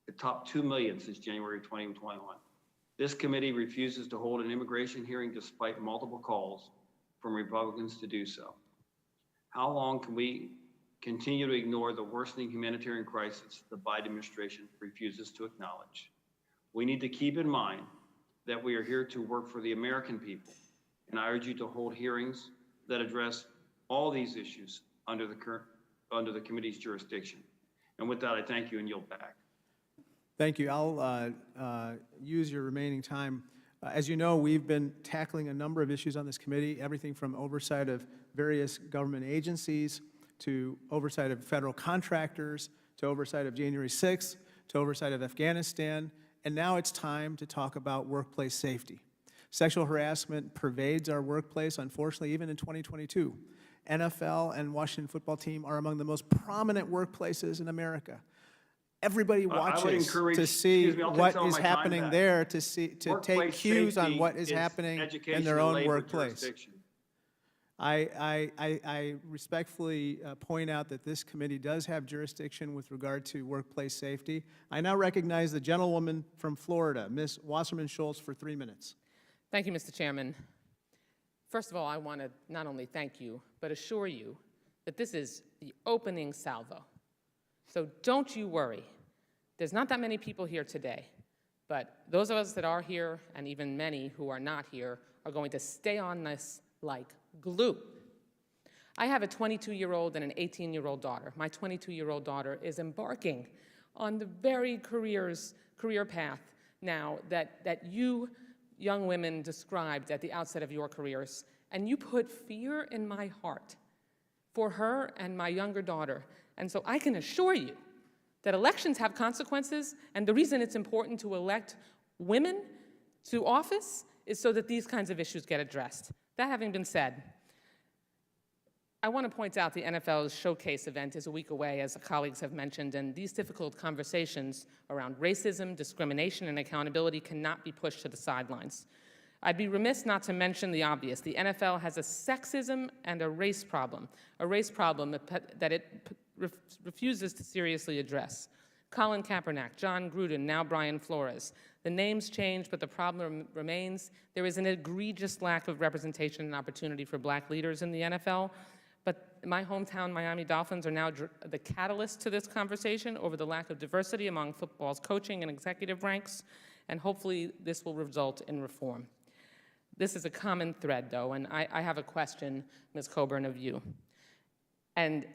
it topped 2 million since January 2021. This committee refuses to hold an immigration hearing despite multiple calls from Republicans to do so. How long can we continue to ignore the worsening humanitarian crisis the Biden administration refuses to acknowledge? We need to keep in mind that we are here to work for the American people, and I urge you to hold hearings that address all these issues under the committee's jurisdiction. And with that, I thank you and yield back. Thank you. I'll use your remaining time. As you know, we've been tackling a number of issues on this committee, everything from oversight of various government agencies to oversight of federal contractors, to oversight of January 6th, to oversight of Afghanistan, and now it's time to talk about workplace safety. Sexual harassment pervades our workplace, unfortunately, even in 2022. NFL and Washington football team are among the most prominent workplaces in America. Everybody watches to see what is happening there, to take cues on what is happening in their own workplace. I respectfully point out that this committee does have jurisdiction with regard to workplace safety. I now recognize the gentlewoman from Florida, Ms. Wasserman-Schultz, for 3 minutes. Thank you, Mr. Chairman. First of all, I want to not only thank you, but assure you that this is the opening salvo. So don't you worry. There's not that many people here today, but those of us that are here, and even many who are not here, are going to stay on this like glue. I have a 22-year-old and an 18-year-old daughter. My 22-year-old daughter is embarking on the very career path now that you young women described at the outset of your careers, and you put fear in my heart for her and my younger daughter. And so I can assure you that elections have consequences, and the reason it's important to elect women to office is so that these kinds of issues get addressed. That having been said, I want to point out the NFL's showcase event is a week away, as the colleagues have mentioned, and these difficult conversations around racism, discrimination, and accountability cannot be pushed to the sidelines. I'd be remiss not to mention the obvious. The NFL has a sexism and a race problem that it refuses to seriously address. Colin Kaepernick, John Gruden, now Brian Flores. The names change, but the problem remains. There is an egregious lack of representation and opportunity for black leaders in the NFL. But my hometown Miami Dolphins are now the catalyst to this conversation over the lack of diversity among football's coaching and executive ranks, and hopefully this will result in reform. This is a common thread, though, and I have a question, Ms. Coburn, of you. And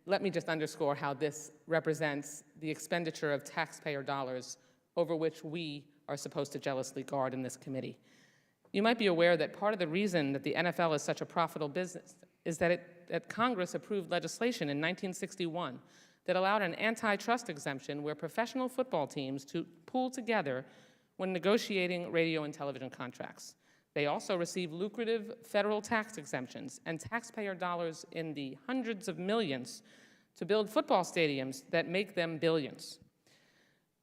let me just underscore how this represents the expenditure of taxpayer dollars over which we are supposed to jealously guard in this committee. You might be aware that part of the reason that the NFL is such a profitable business is that Congress approved legislation in 1961 that allowed an antitrust exemption where professional football teams to pool together when negotiating radio and television contracts. They also receive lucrative federal tax exemptions and taxpayer dollars in the hundreds of millions to build football stadiums that make them billions.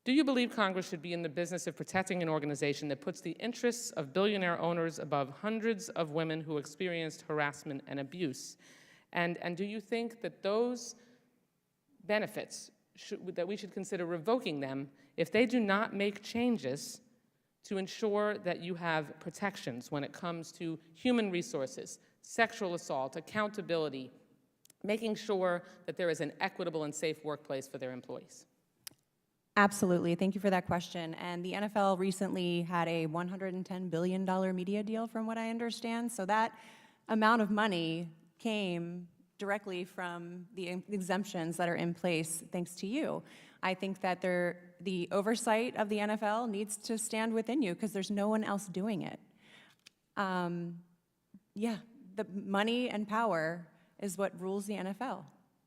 Do you believe Congress should be in the business of protecting an organization that puts the interests of billionaire owners above hundreds of women who experienced harassment and abuse? And do you think that those benefits, that we should consider revoking them if they do not make changes to ensure that you have protections when it comes to human resources, sexual assault, accountability, making sure that there is an equitable and safe workplace for their employees? Absolutely. Thank you for that question. And the NFL recently had a $110 billion media deal, from what I understand. So that amount of money came directly from the exemptions that are in place, thanks to you. I think that the oversight of the NFL needs to stand within you because there's no one else doing it. Yeah, the money and power is what rules the NFL.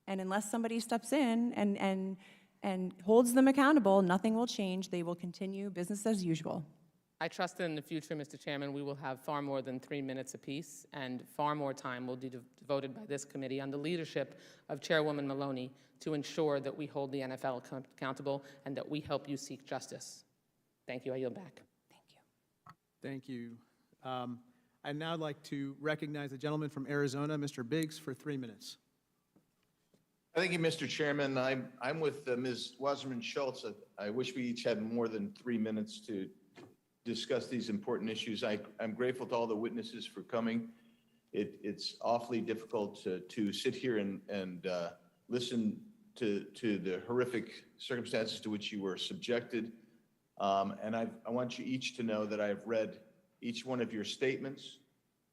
And unless somebody steps in and holds them accountable, nothing will change. They will continue business as usual. I trust that in the future, Mr. Chairman, we will have far more than 3 minutes apiece, and far more time will be devoted by this committee on the leadership of Chairwoman Maloney to ensure that we hold the NFL accountable and that we help you seek justice. Thank you. I yield back. Thank you. I'd now like to recognize the gentleman from Arizona, Mr. Biggs, for 3 minutes. Thank you, Mr. Chairman. I'm with Ms. Wasserman Schultz. I wish we each had more than 3 minutes to discuss these important issues. I'm grateful to all the witnesses for coming. It's awfully difficult to sit here and listen to the horrific circumstances to which you were subjected. And I want you each to know that I've read each one of your statements.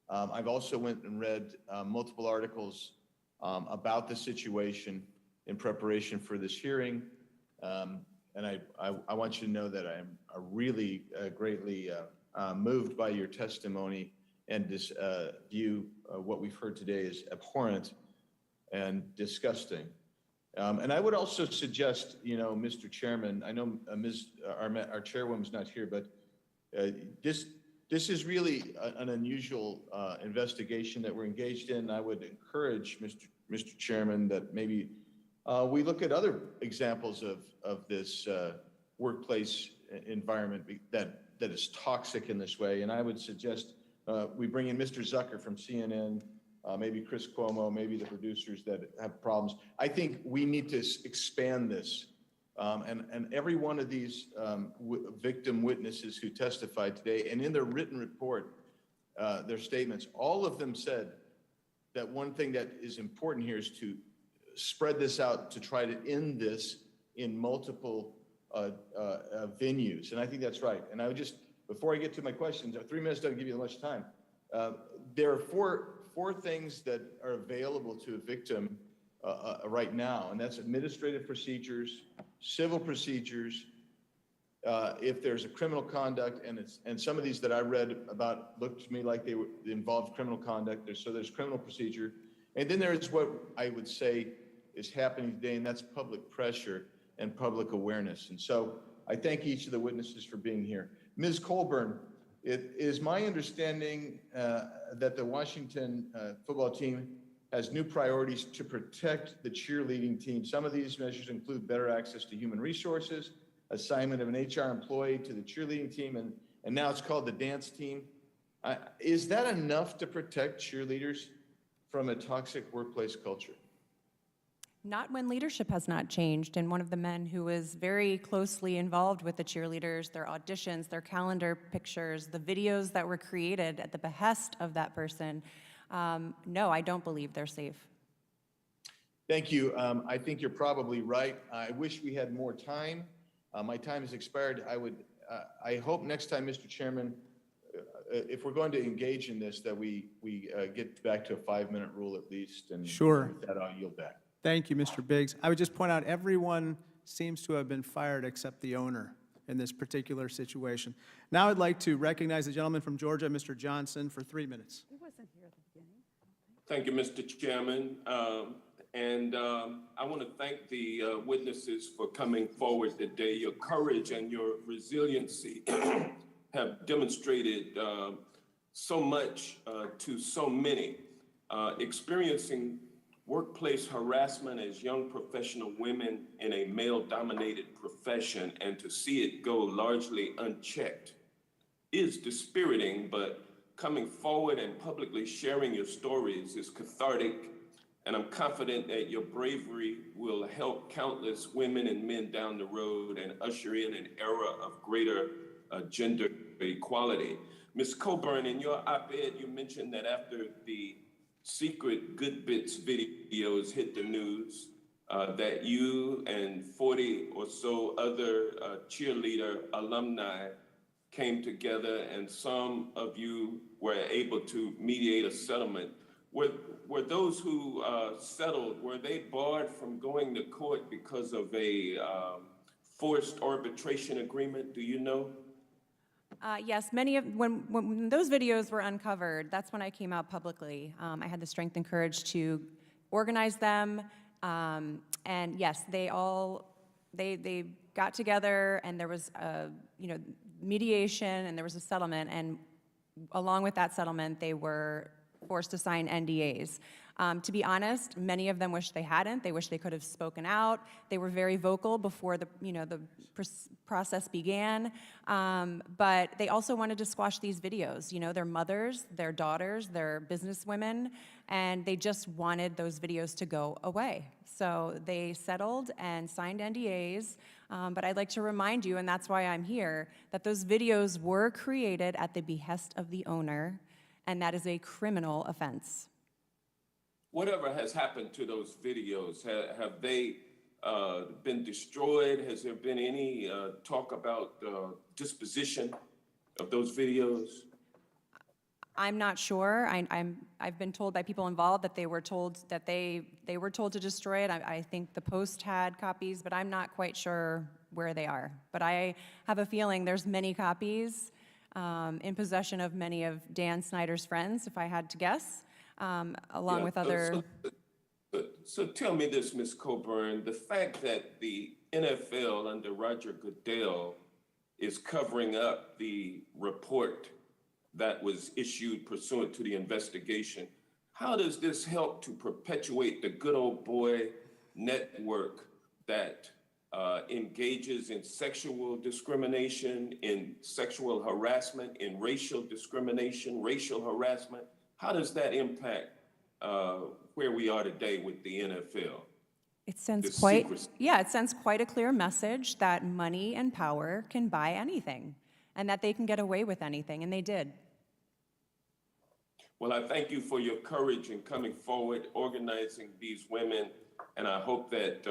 I've also went and read multiple articles about the situation in preparation for this hearing. And I want you to know that I'm really greatly moved by your testimony and this view what we've heard today is abhorrent and disgusting. And I would also suggest, Mr. Chairman, I know our chairwoman's not here, but this is really an unusual investigation that we're engaged in. I would encourage, Mr. Chairman, that maybe we look at other examples of this workplace environment that is toxic in this way. And I would suggest we bring in Mr. Zucker from CNN, maybe Chris Cuomo, maybe the producers that have problems. I think we need to expand this. And every one of these victim witnesses who testified today, and in their written report, their statements, all of them said that one thing that is important here is to spread this out to try to end this in multiple venues. And I think that's right. And I would just, before I get to my questions, 3 minutes doesn't give you much time. There are four things that are available to a victim right now, and that's administrative procedures, civil procedures, if there's a criminal conduct, and some of these that I read about looked to me like they involved criminal conduct. So there's criminal procedure, and then there's what I would say is happening today, and that's public pressure and public awareness. And so I thank each of the witnesses for being here. Ms. Coburn, it is my understanding that the Washington football team has new priorities to protect the cheerleading team. Some of these measures include better access to human resources, assignment of an HR employee to the cheerleading team, and now it's called the dance team. Is that enough to protect cheerleaders from a toxic workplace culture? Not when leadership has not changed. And one of the men who was very closely involved with the cheerleaders, their auditions, their calendar pictures, the videos that were created at the behest of that person, no, I don't believe they're safe. Thank you. I think you're probably right. I wish we had more time. My time has expired. I hope next time, Mr. Chairman, if we're going to engage in this, that we get back to a 5-minute rule at least. And sure. With that, I'll yield back. Thank you, Mr. Biggs. I would just point out everyone seems to have been fired except the owner in this particular situation. Now I'd like to recognize the gentleman from Georgia, Mr. Johnson, for 3 minutes. He wasn't here at the beginning. Thank you, Mr. Chairman. I want to thank the witnesses for coming forward today. Your courage and your resiliency have demonstrated so much to so many. Experiencing workplace harassment as young professional women in a male-dominated profession, and to see it go largely unchecked is dispiriting, but coming forward and publicly sharing your stories is cathartic, and I'm confident that your bravery will help countless women and men down the road and usher in an era of greater gender equality. Ms. Coburn, in your op-ed, you mentioned that after the secret Good Bits videos hit the news, that you and 40 or so other cheerleader alumni came together, and some of you were able to mediate a settlement were those who settled, were they barred from going to court because of a forced arbitration agreement? Do you know? Yes, when those videos were uncovered, that's when I came out publicly. I had the strength and courage to organize them, and yes, they got together, and there was mediation, and there was a settlement, and along with that settlement, they were forced to sign NDAs. To be honest, many of them wish they hadn't. They wish they could have spoken out. They were very vocal before the process began, but they also wanted to squash these videos. They're mothers, they're daughters, they're businesswomen, and they just wanted those videos to go away. So they settled and signed NDAs, but I'd like to remind you, and that's why I'm here, that those videos were created at the behest of the owner, and that is a criminal offense. Whatever has happened to those videos, have they been destroyed? Has there been any talk about disposition of those videos? I'm not sure. I've been told by people involved that they were told to destroy it. I think the Post had copies, but I'm not quite sure where they are. But I have a feeling there's many copies in possession of many of Dan Snyder's friends, if I had to guess, along with other... So tell me this, Ms. Coburn, the fact that the NFL under Roger Goodell is covering up the report that was issued pursuant to the investigation, how does this help to perpetuate the good old boy network that engages in sexual discrimination, in sexual harassment, in racial discrimination, racial harassment? How does that impact where we are today with the NFL? It sends quite a clear message that money and power can buy anything, and that they can get away with anything, and they did. Well, I thank you for your courage in coming forward, organizing these women, and I hope that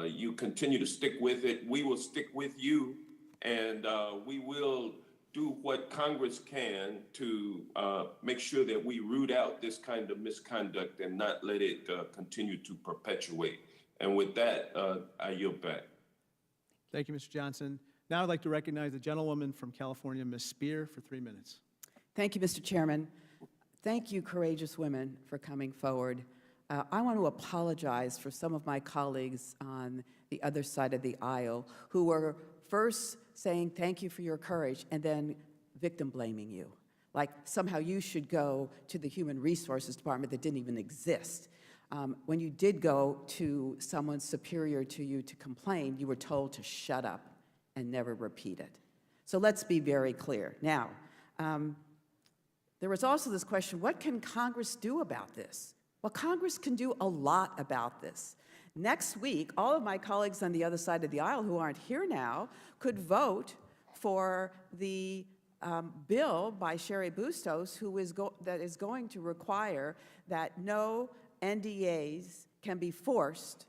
you continue to stick with it. We will stick with you, and we will do what Congress can to make sure that we root out this kind of misconduct and not let it continue to perpetuate. And with that, I yield back. Thank you, Mr. Johnson. Now I'd like to recognize the gentlewoman from California, Ms. Spear, for 3 minutes. Thank you, Mr. Chairman. Thank you, courageous women, for coming forward. I want to apologize for some of my colleagues on the other side of the aisle who were first saying thank you for your courage and then victim blaming you. Like somehow you should go to the Human Resources Department that didn't even exist. When you did go to someone superior to you to complain, you were told to shut up and never repeat it. So let's be very clear. Now, there was also this question, what can Congress do about this? Well, Congress can do a lot about this. Next week, all of my colleagues on the other side of the aisle who aren't here now could vote for the bill by Sherry Bustos that is going to require that no NDAs can be forced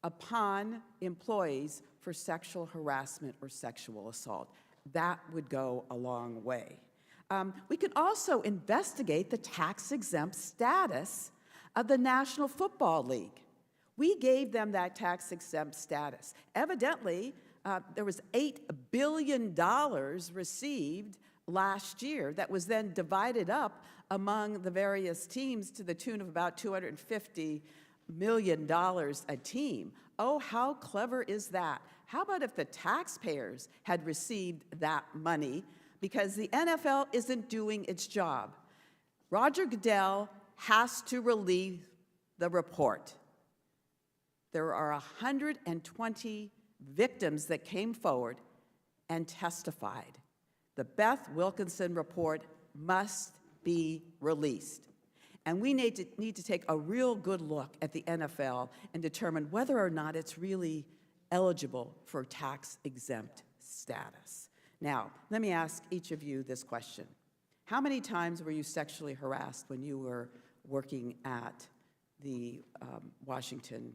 upon employees for sexual harassment or sexual assault. That would go a long way. We could also investigate the tax-exempt status of the National Football League. We gave them that tax-exempt status. Evidently, there was $8 billion received last year that was then divided up among the various teams to the tune of about $250 million a team. Oh, how clever is that? How about if the taxpayers had received that money? Because the NFL isn't doing its job. Roger Goodell has to release the report. There are 120 victims that came forward and testified. The Beth Wilkinson report must be released. And we need to take a real good look at the NFL and determine whether or not it's really eligible for tax-exempt status. Now, let me ask each of you this question. How many times were you sexually harassed when you were working at the Washington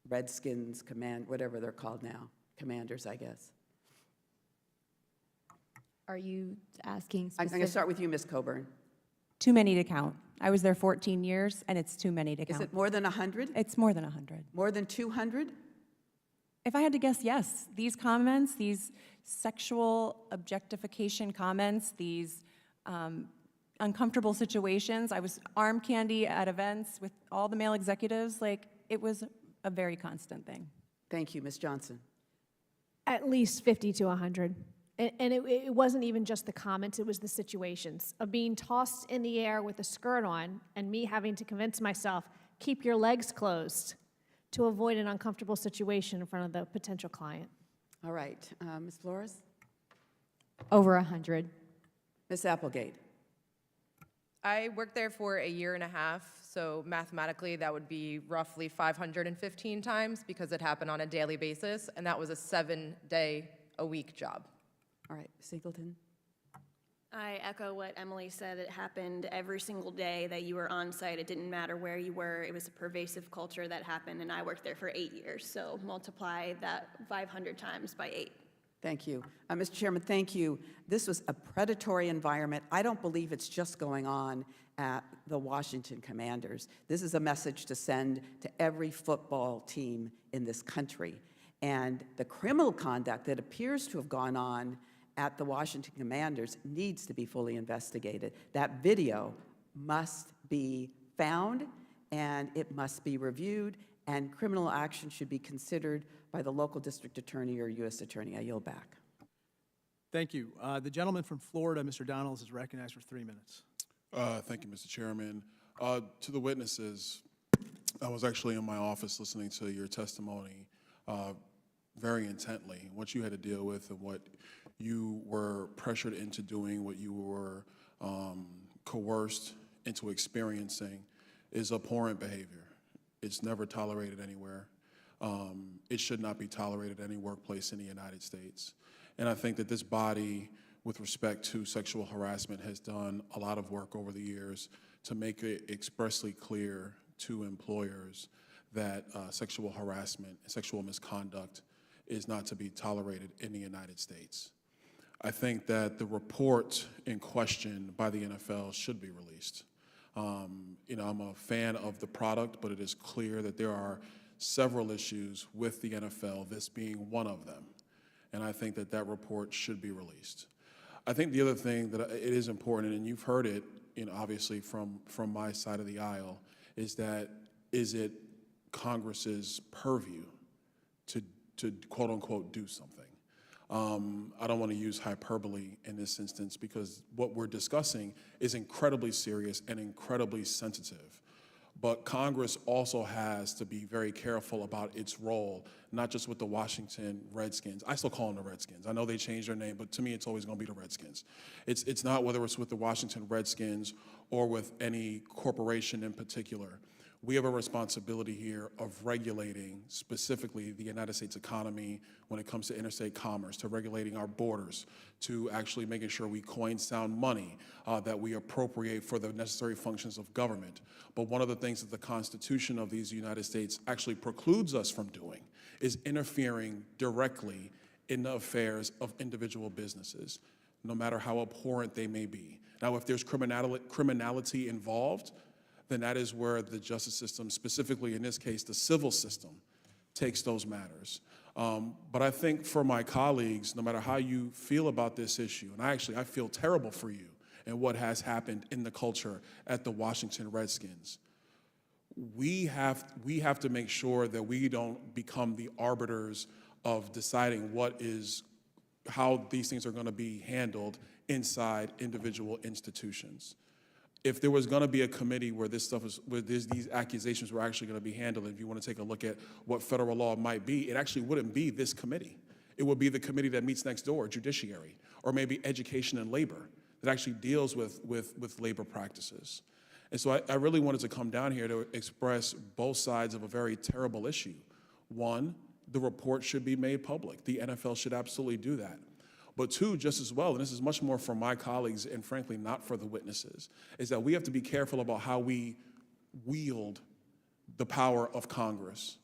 Redskins whatever they're called now, Commanders, I guess? Are you asking I'm going to start with you, Ms. Coburn. Too many to count. I was there 14 years, and it's too many to count. Is it more than 100? It's more than 100. More than 200? If I had to guess, yes. These comments, these sexual objectification comments, these uncomfortable situations, I was arm candy at events with all the male executives, like, it was a very constant thing. Thank you, Ms. Johnson. At least 50 to 100. And it wasn't even just the comments, it was the situations of being tossed in the air with a skirt on and me having to convince myself, keep your legs closed to avoid an uncomfortable situation in front of the potential client. All right, Ms. Flores? Over 100. Ms. Applegate? I worked there for a year and a half, so mathematically that would be roughly 515 times because it happened on a daily basis, and that was a 7-day-a-week job. All right, Singleton? I echo what Emily said. It happened every single day that you were on site. It didn't matter where you were. It was a pervasive culture that happened, and I worked there for 8 years. So multiply that 500 times by 8. Thank you. Mr. Chairman, thank you. This was a predatory environment. I don't believe it's just going on at the Washington Commanders. This is a message to send to every football team in this country. And the criminal conduct that appears to have gone on at the Washington Commanders needs to be fully investigated. That video must be found, and it must be reviewed, and criminal action should be considered by the local district attorney or U.S. attorney. I yield back. Thank you. The gentleman from Florida, Mr. Donalds, is recognized for 3 minutes. Thank you, Mr. Chairman. To the witnesses, I was actually in my office listening to your testimony very intently, what you had to deal with and what you were pressured into doing, what you were coerced into experiencing is abhorrent behavior. It's never tolerated anywhere. It should not be tolerated at any workplace in the United States. And I think that this body, with respect to sexual harassment, has done a lot of work over the years to make it expressly clear to employers that sexual harassment, sexual misconduct is not to be tolerated in the United States. I think that the report in question by the NFL should be released. You know, I'm a fan of the product, but it is clear that there are several issues with the NFL, this being one of them. And I think that that report should be released. I think the other thing that it is important, and you've heard it, you know, obviously from my side of the aisle, is that is it Congress's purview to quote unquote do something? I don't want to use hyperbole in this instance because what we're discussing is incredibly serious and incredibly sensitive. But Congress also has to be very careful about its role, not just with the Washington Redskins. I still call them the Redskins. I know they changed their name, but to me, it's always going to be the Redskins. It's not whether it's with the Washington Redskins or with any corporation in particular. We have a responsibility here of regulating specifically the United States economy when it comes to interstate commerce, to regulating our borders, to actually making sure we coin sound money, that we appropriate for the necessary functions of government. But one of the things that the Constitution of these United States actually precludes us from doing is interfering directly in the affairs of individual businesses, no matter how abhorrent they may be. Now, if there's criminality involved, then that is where the justice system, specifically in this case, the civil system, takes those matters. But I think for my colleagues, no matter how you feel about this issue, and I feel terrible for you and what has happened in the culture at the Washington Redskins, we have to make sure that we don't become the arbiters of deciding how these things are going to be handled inside individual institutions. If there was going to be a committee where this stuff where these accusations were actually going to be handled, if you want to take a look at what federal law might be, it actually wouldn't be this committee. It would be the committee that meets next door, Judiciary, or maybe Education and Labor, that actually deals with labor practices. And so I really wanted to come down here to express both sides of a very terrible issue. One, the report should be made public. The NFL should absolutely do that. But two, just as well, and this is much more for my colleagues and frankly not for the witnesses, is that we have to be careful about how we wield the power of Congress.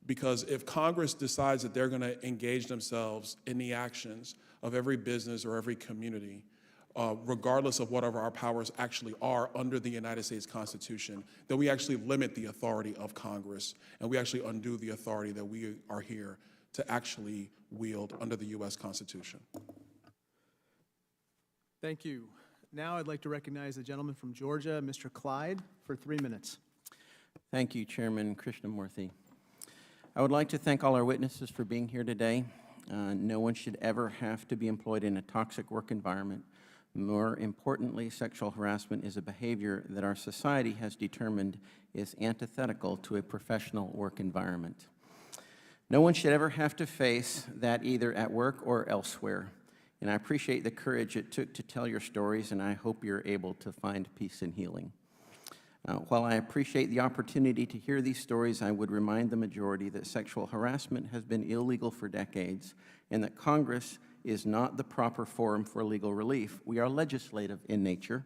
Because if Congress decides that they're going to engage themselves in the actions of every business or every community, regardless of whatever our powers actually are under the United States Constitution, that we actually limit the authority of Congress and we actually undo the authority that we are here to actually wield under the U.S. Constitution. Thank you. Now I'd like to recognize the gentleman from Georgia, Mr. Clyde, for 3 minutes. Thank you, Chairman Krishnamurthy. I would like to thank all our witnesses for being here today. No one should ever have to be employed in a toxic work environment. More importantly, sexual harassment is a behavior that our society has determined is antithetical to a professional work environment. No one should ever have to face that either at work or elsewhere. And I appreciate the courage it took to tell your stories, and I hope you're able to find peace and healing. While I appreciate the opportunity to hear these stories, I would remind the majority that sexual harassment has been illegal for decades and that Congress is not the proper forum for legal relief. We are legislative in nature,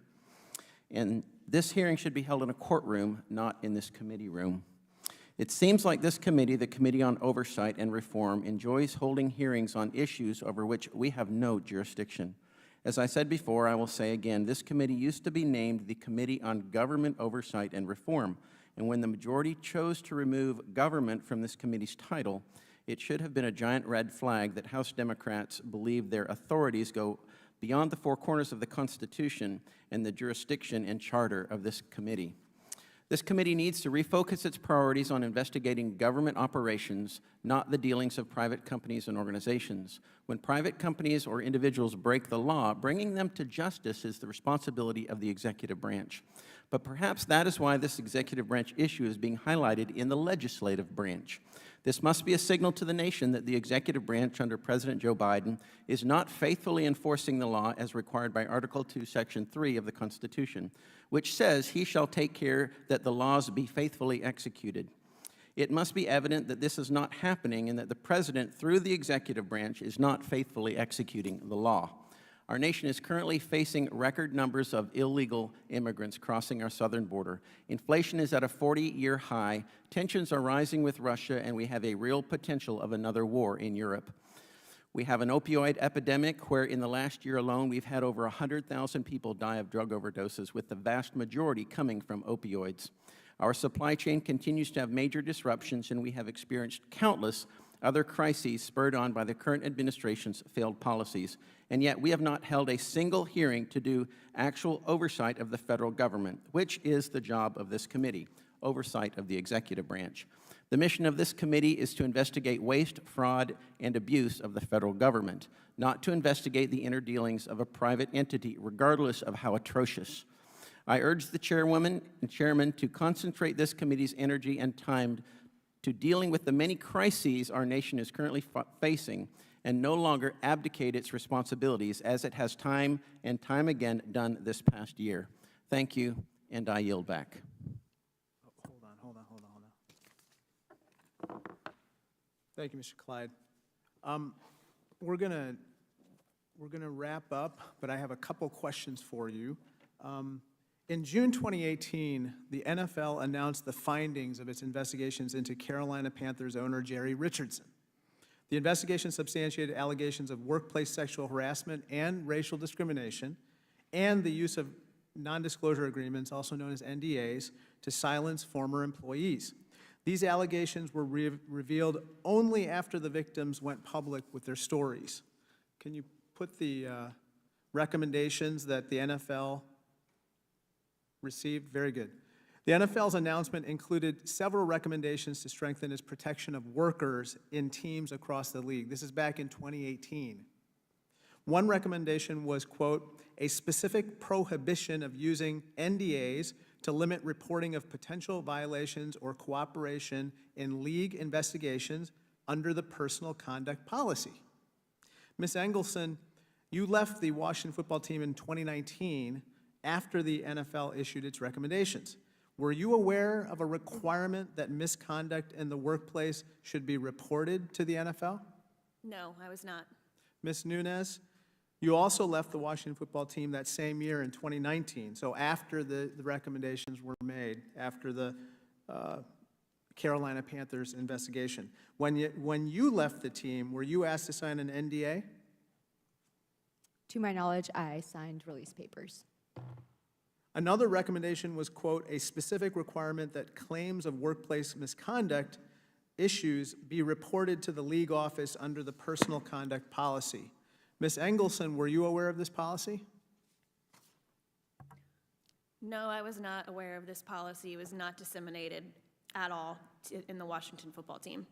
and this hearing should be held in a courtroom, not in this committee room. It seems like this committee, the Committee on Oversight and Reform, enjoys holding hearings on issues over which we have no jurisdiction. As I said before, I will say again, this committee used to be named the Committee on Government Oversight and Reform, and when the majority chose to remove government from this committee's title, it should have been a giant red flag that House Democrats believe their authorities go beyond the four corners of the Constitution and the jurisdiction and charter of this committee. This committee needs to refocus its priorities on investigating government operations, not the dealings of private companies and organizations. When private companies or individuals break the law, bringing them to justice is the responsibility of the executive branch. But perhaps that is why this executive branch issue is being highlighted in the legislative branch. This must be a signal to the nation that the executive branch under President Joe Biden is not faithfully enforcing the law as required by Article 2, Section 3 of the Constitution, which says he shall take care that the laws be faithfully executed. It must be evident that this is not happening and that the President, through the executive branch, is not faithfully executing the law. Our nation is currently facing record numbers of illegal immigrants crossing our southern border. Inflation is at a 40-year high, tensions are rising with Russia, and we have a real potential of another war in Europe. We have an opioid epidemic where in the last year alone we've had over 100,000 people die of drug overdoses, with the vast majority coming from opioids. Our supply chain continues to have major disruptions, and we have experienced countless other crises spurred on by the current administration's failed policies. And yet we have not held a single hearing to do actual oversight of the federal government, which is the job of this committee, oversight of the executive branch. The mission of this committee is to investigate waste, fraud, and abuse of the federal government, not to investigate the inner dealings of a private entity, regardless of how atrocious. I urge the chairwoman and chairman to concentrate this committee's energy and time to dealing with the many crises our nation is currently facing and no longer abdicate its responsibilities as it has time and time again done this past year. Thank you, and I yield back. Hold on. Thank you, Mr. Clyde. We're gonna wrap up, but I have a couple questions for you. In June 2018, the NFL announced the findings of its investigations into Carolina Panthers owner Jerry Richardson. The investigation substantiated allegations of workplace sexual harassment and racial discrimination, and the use of non-disclosure agreements, also known as NDAs, to silence former employees. These allegations were revealed only after the victims went public with their stories. Can you put the recommendations that the NFL received? Very good. The NFL's announcement included several recommendations to strengthen its protection of workers in teams across the league. This is back in 2018. One recommendation was, quote, a specific prohibition of using NDAs to limit reporting of potential violations or cooperation in league investigations under the personal conduct policy. Ms. Engelson, you left the Washington football team in 2019 after the NFL issued its recommendations. Were you aware of a requirement that misconduct in the workplace should be reported to the NFL? No, I was not. Ms. Nunez, you also left the Washington football team that same year in 2019, so after the recommendations were made, after the Carolina Panthers investigation. When you left the team, were you asked to sign an NDA? To my knowledge, I signed release papers. Another recommendation was, quote, a specific requirement that claims of workplace misconduct issues be reported to the league office under the personal conduct policy. Ms. Engelson, were you aware of this policy? No, I was not aware of this policy. It was not disseminated at all in the Washington football team.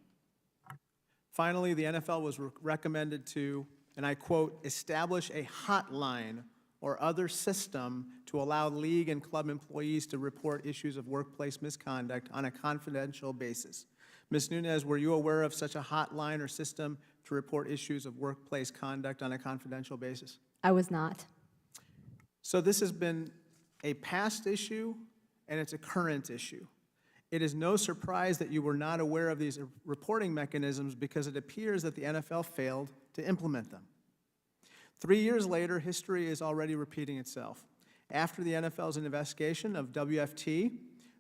Finally, the NFL was recommended to, and I quote, establish a hotline or other system to allow league and club employees to report issues of workplace misconduct on a confidential basis. Ms. Nunez, were you aware of such a hotline or system to report issues of workplace conduct on a confidential basis? I was not. So this has been a past issue, and it's a current issue. It is no surprise that you were not aware of these reporting mechanisms because it appears that the NFL failed to implement them. 3 years later, history is already repeating itself. After the NFL's investigation of WFT,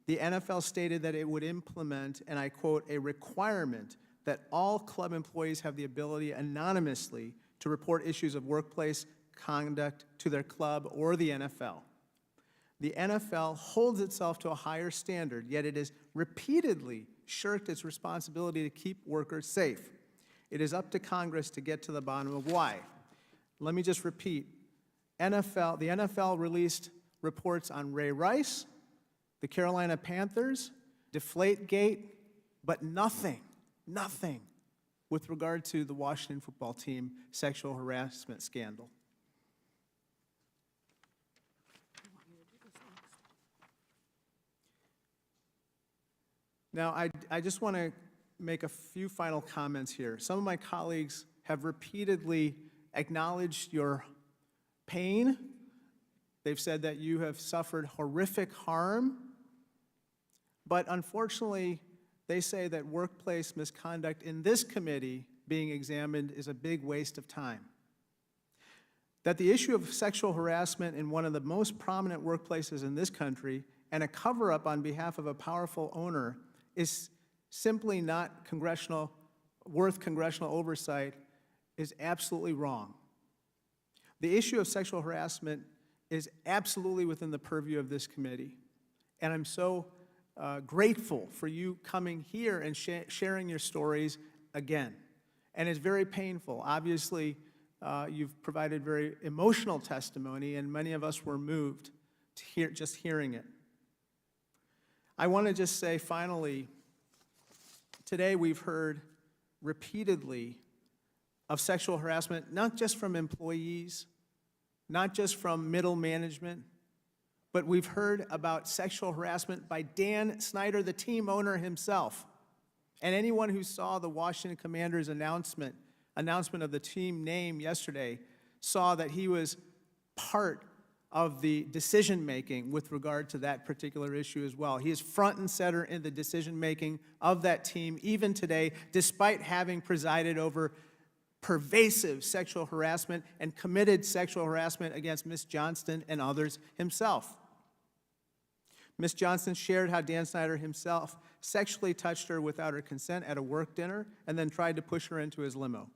the NFL stated that it would implement, and I quote, a requirement that all club employees have the ability anonymously to report issues of workplace conduct to their club or the NFL. The NFL holds itself to a higher standard, yet it has repeatedly shirked its responsibility to keep workers safe. It is up to Congress to get to the bottom of why. Let me just repeat. The NFL released reports on Ray Rice, the Carolina Panthers, Deflategate, but nothing with regard to the Washington football team sexual harassment scandal. Now, I just want to make a few final comments here. Some of my colleagues have repeatedly acknowledged your pain. They've said that you have suffered horrific harm. But unfortunately, they say that workplace misconduct in this committee being examined is a big waste of time. That the issue of sexual harassment in one of the most prominent workplaces in this country and a cover-up on behalf of a powerful owner is simply not worth congressional oversight is absolutely wrong. The issue of sexual harassment is absolutely within the purview of this committee. And I'm so grateful for you coming here and sharing your stories again. And it's very painful. Obviously, you've provided very emotional testimony, and many of us were moved to just hearing it. I want to just say, finally, today we've heard repeatedly of sexual harassment, not just from employees, not just from middle management, but we've heard about sexual harassment by Dan Snyder, the team owner himself. And anyone who saw the Washington Commanders announcement of the team name yesterday saw that he was part of the decision-making with regard to that particular issue as well. He is front and center in the decision-making of that team, even today, despite having presided over pervasive sexual harassment and committed sexual harassment against Ms. Johnston and others himself. Ms. Johnston shared how Dan Snyder himself sexually touched her without her consent at a work dinner and then tried to push her into his limo.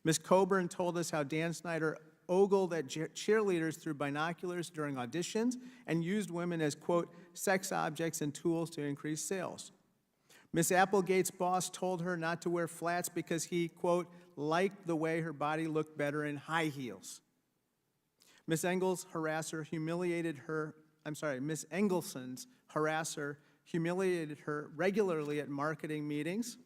Ms. Coburn told us how Dan Snyder ogled at cheerleaders through binoculars during auditions and used women as, quote, sex objects and tools to increase sales. Ms. Applegate's boss told her not to wear flats because he, quote, liked the way her body looked better in high heels. Ms. Engelson's harasser humiliated her regularly at marketing meetings.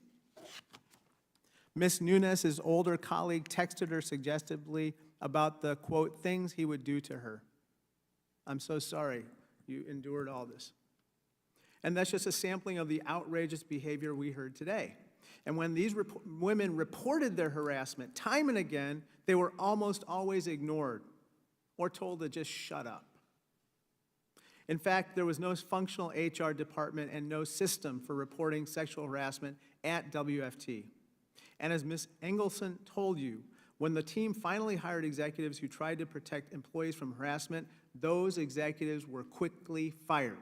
Ms. Nunez's older colleague texted her suggestively about the, quote, things he would do to her. I'm so sorry you endured all this. And that's just a sampling of the outrageous behavior we heard today. And when these women reported their harassment time and again, they were almost always ignored or told to just shut up. In fact, there was no functional HR department and no system for reporting sexual harassment at WFT. And as Ms. Engelson told you, when the team finally hired executives who tried to protect employees from harassment, those executives were quickly fired.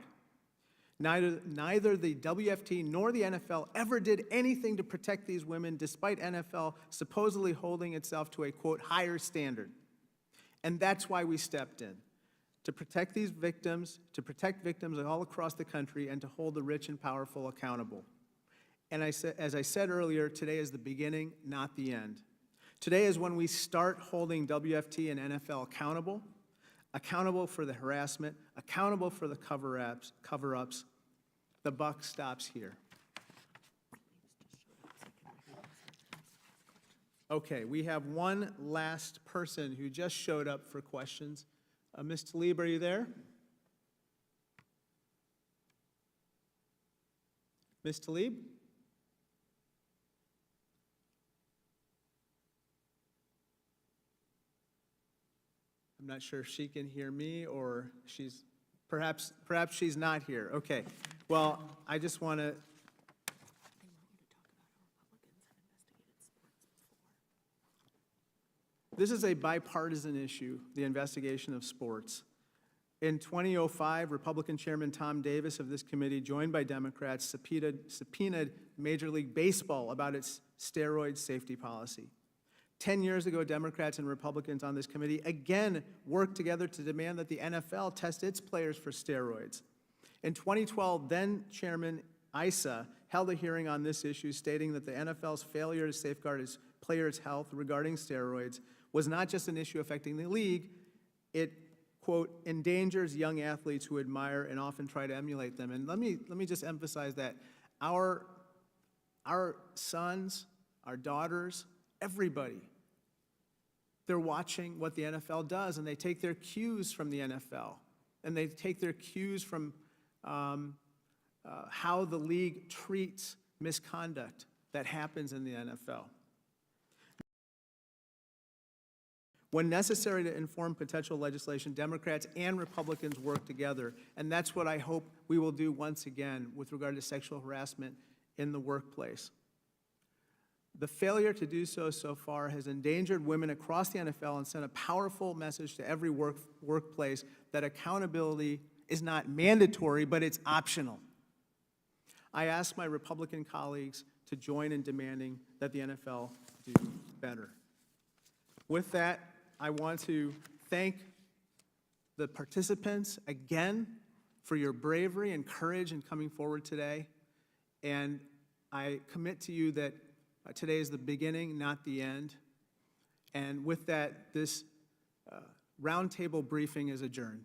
Neither the WFT nor the NFL ever did anything to protect these women, despite NFL supposedly holding itself to a, quote, higher standard. And that's why we stepped in, to protect these victims, to protect victims all across the country, and to hold the rich and powerful accountable. And as I said earlier, today is the beginning, not the end. Today is when we start holding WFT and NFL accountable for the harassment, accountable for the cover-ups. The buck stops here. Okay, we have one last person who just showed up for questions. Ms. Tlaib, are you there? Ms. Tlaib? I'm not sure if she can hear me or she's, perhaps she's not here. Okay, well, I just want to, this is a bipartisan issue, the investigation of sports. In 2005, Republican Chairman Tom Davis of this committee, joined by Democrats, subpoenaed Major League Baseball about its steroid safety policy. 10 years ago, Democrats and Republicans on this committee again worked together to demand that the NFL test its players for steroids. In 2012, then Chairman Issa held a hearing on this issue, stating that the NFL's failure to safeguard its players' health regarding steroids was not just an issue affecting the league, it, quote, endangers young athletes who admire and often try to emulate them. And let me just emphasize that our sons, our daughters, everybody, they're watching what the NFL does, and they take their cues from the NFL, and they take their cues from how the league treats misconduct that happens in the NFL. When necessary to inform potential legislation, Democrats and Republicans work together, and that's what I hope we will do once again with regard to sexual harassment in the workplace. The failure to do so far has endangered women across the NFL and sent a powerful message to every workplace that accountability is not mandatory, but it's optional. I ask my Republican colleagues to join in demanding that the NFL do better. With that, I want to thank the participants again for your bravery and courage in coming forward today. And I commit to you that today is the beginning, not the end. And with that, this roundtable briefing is adjourned.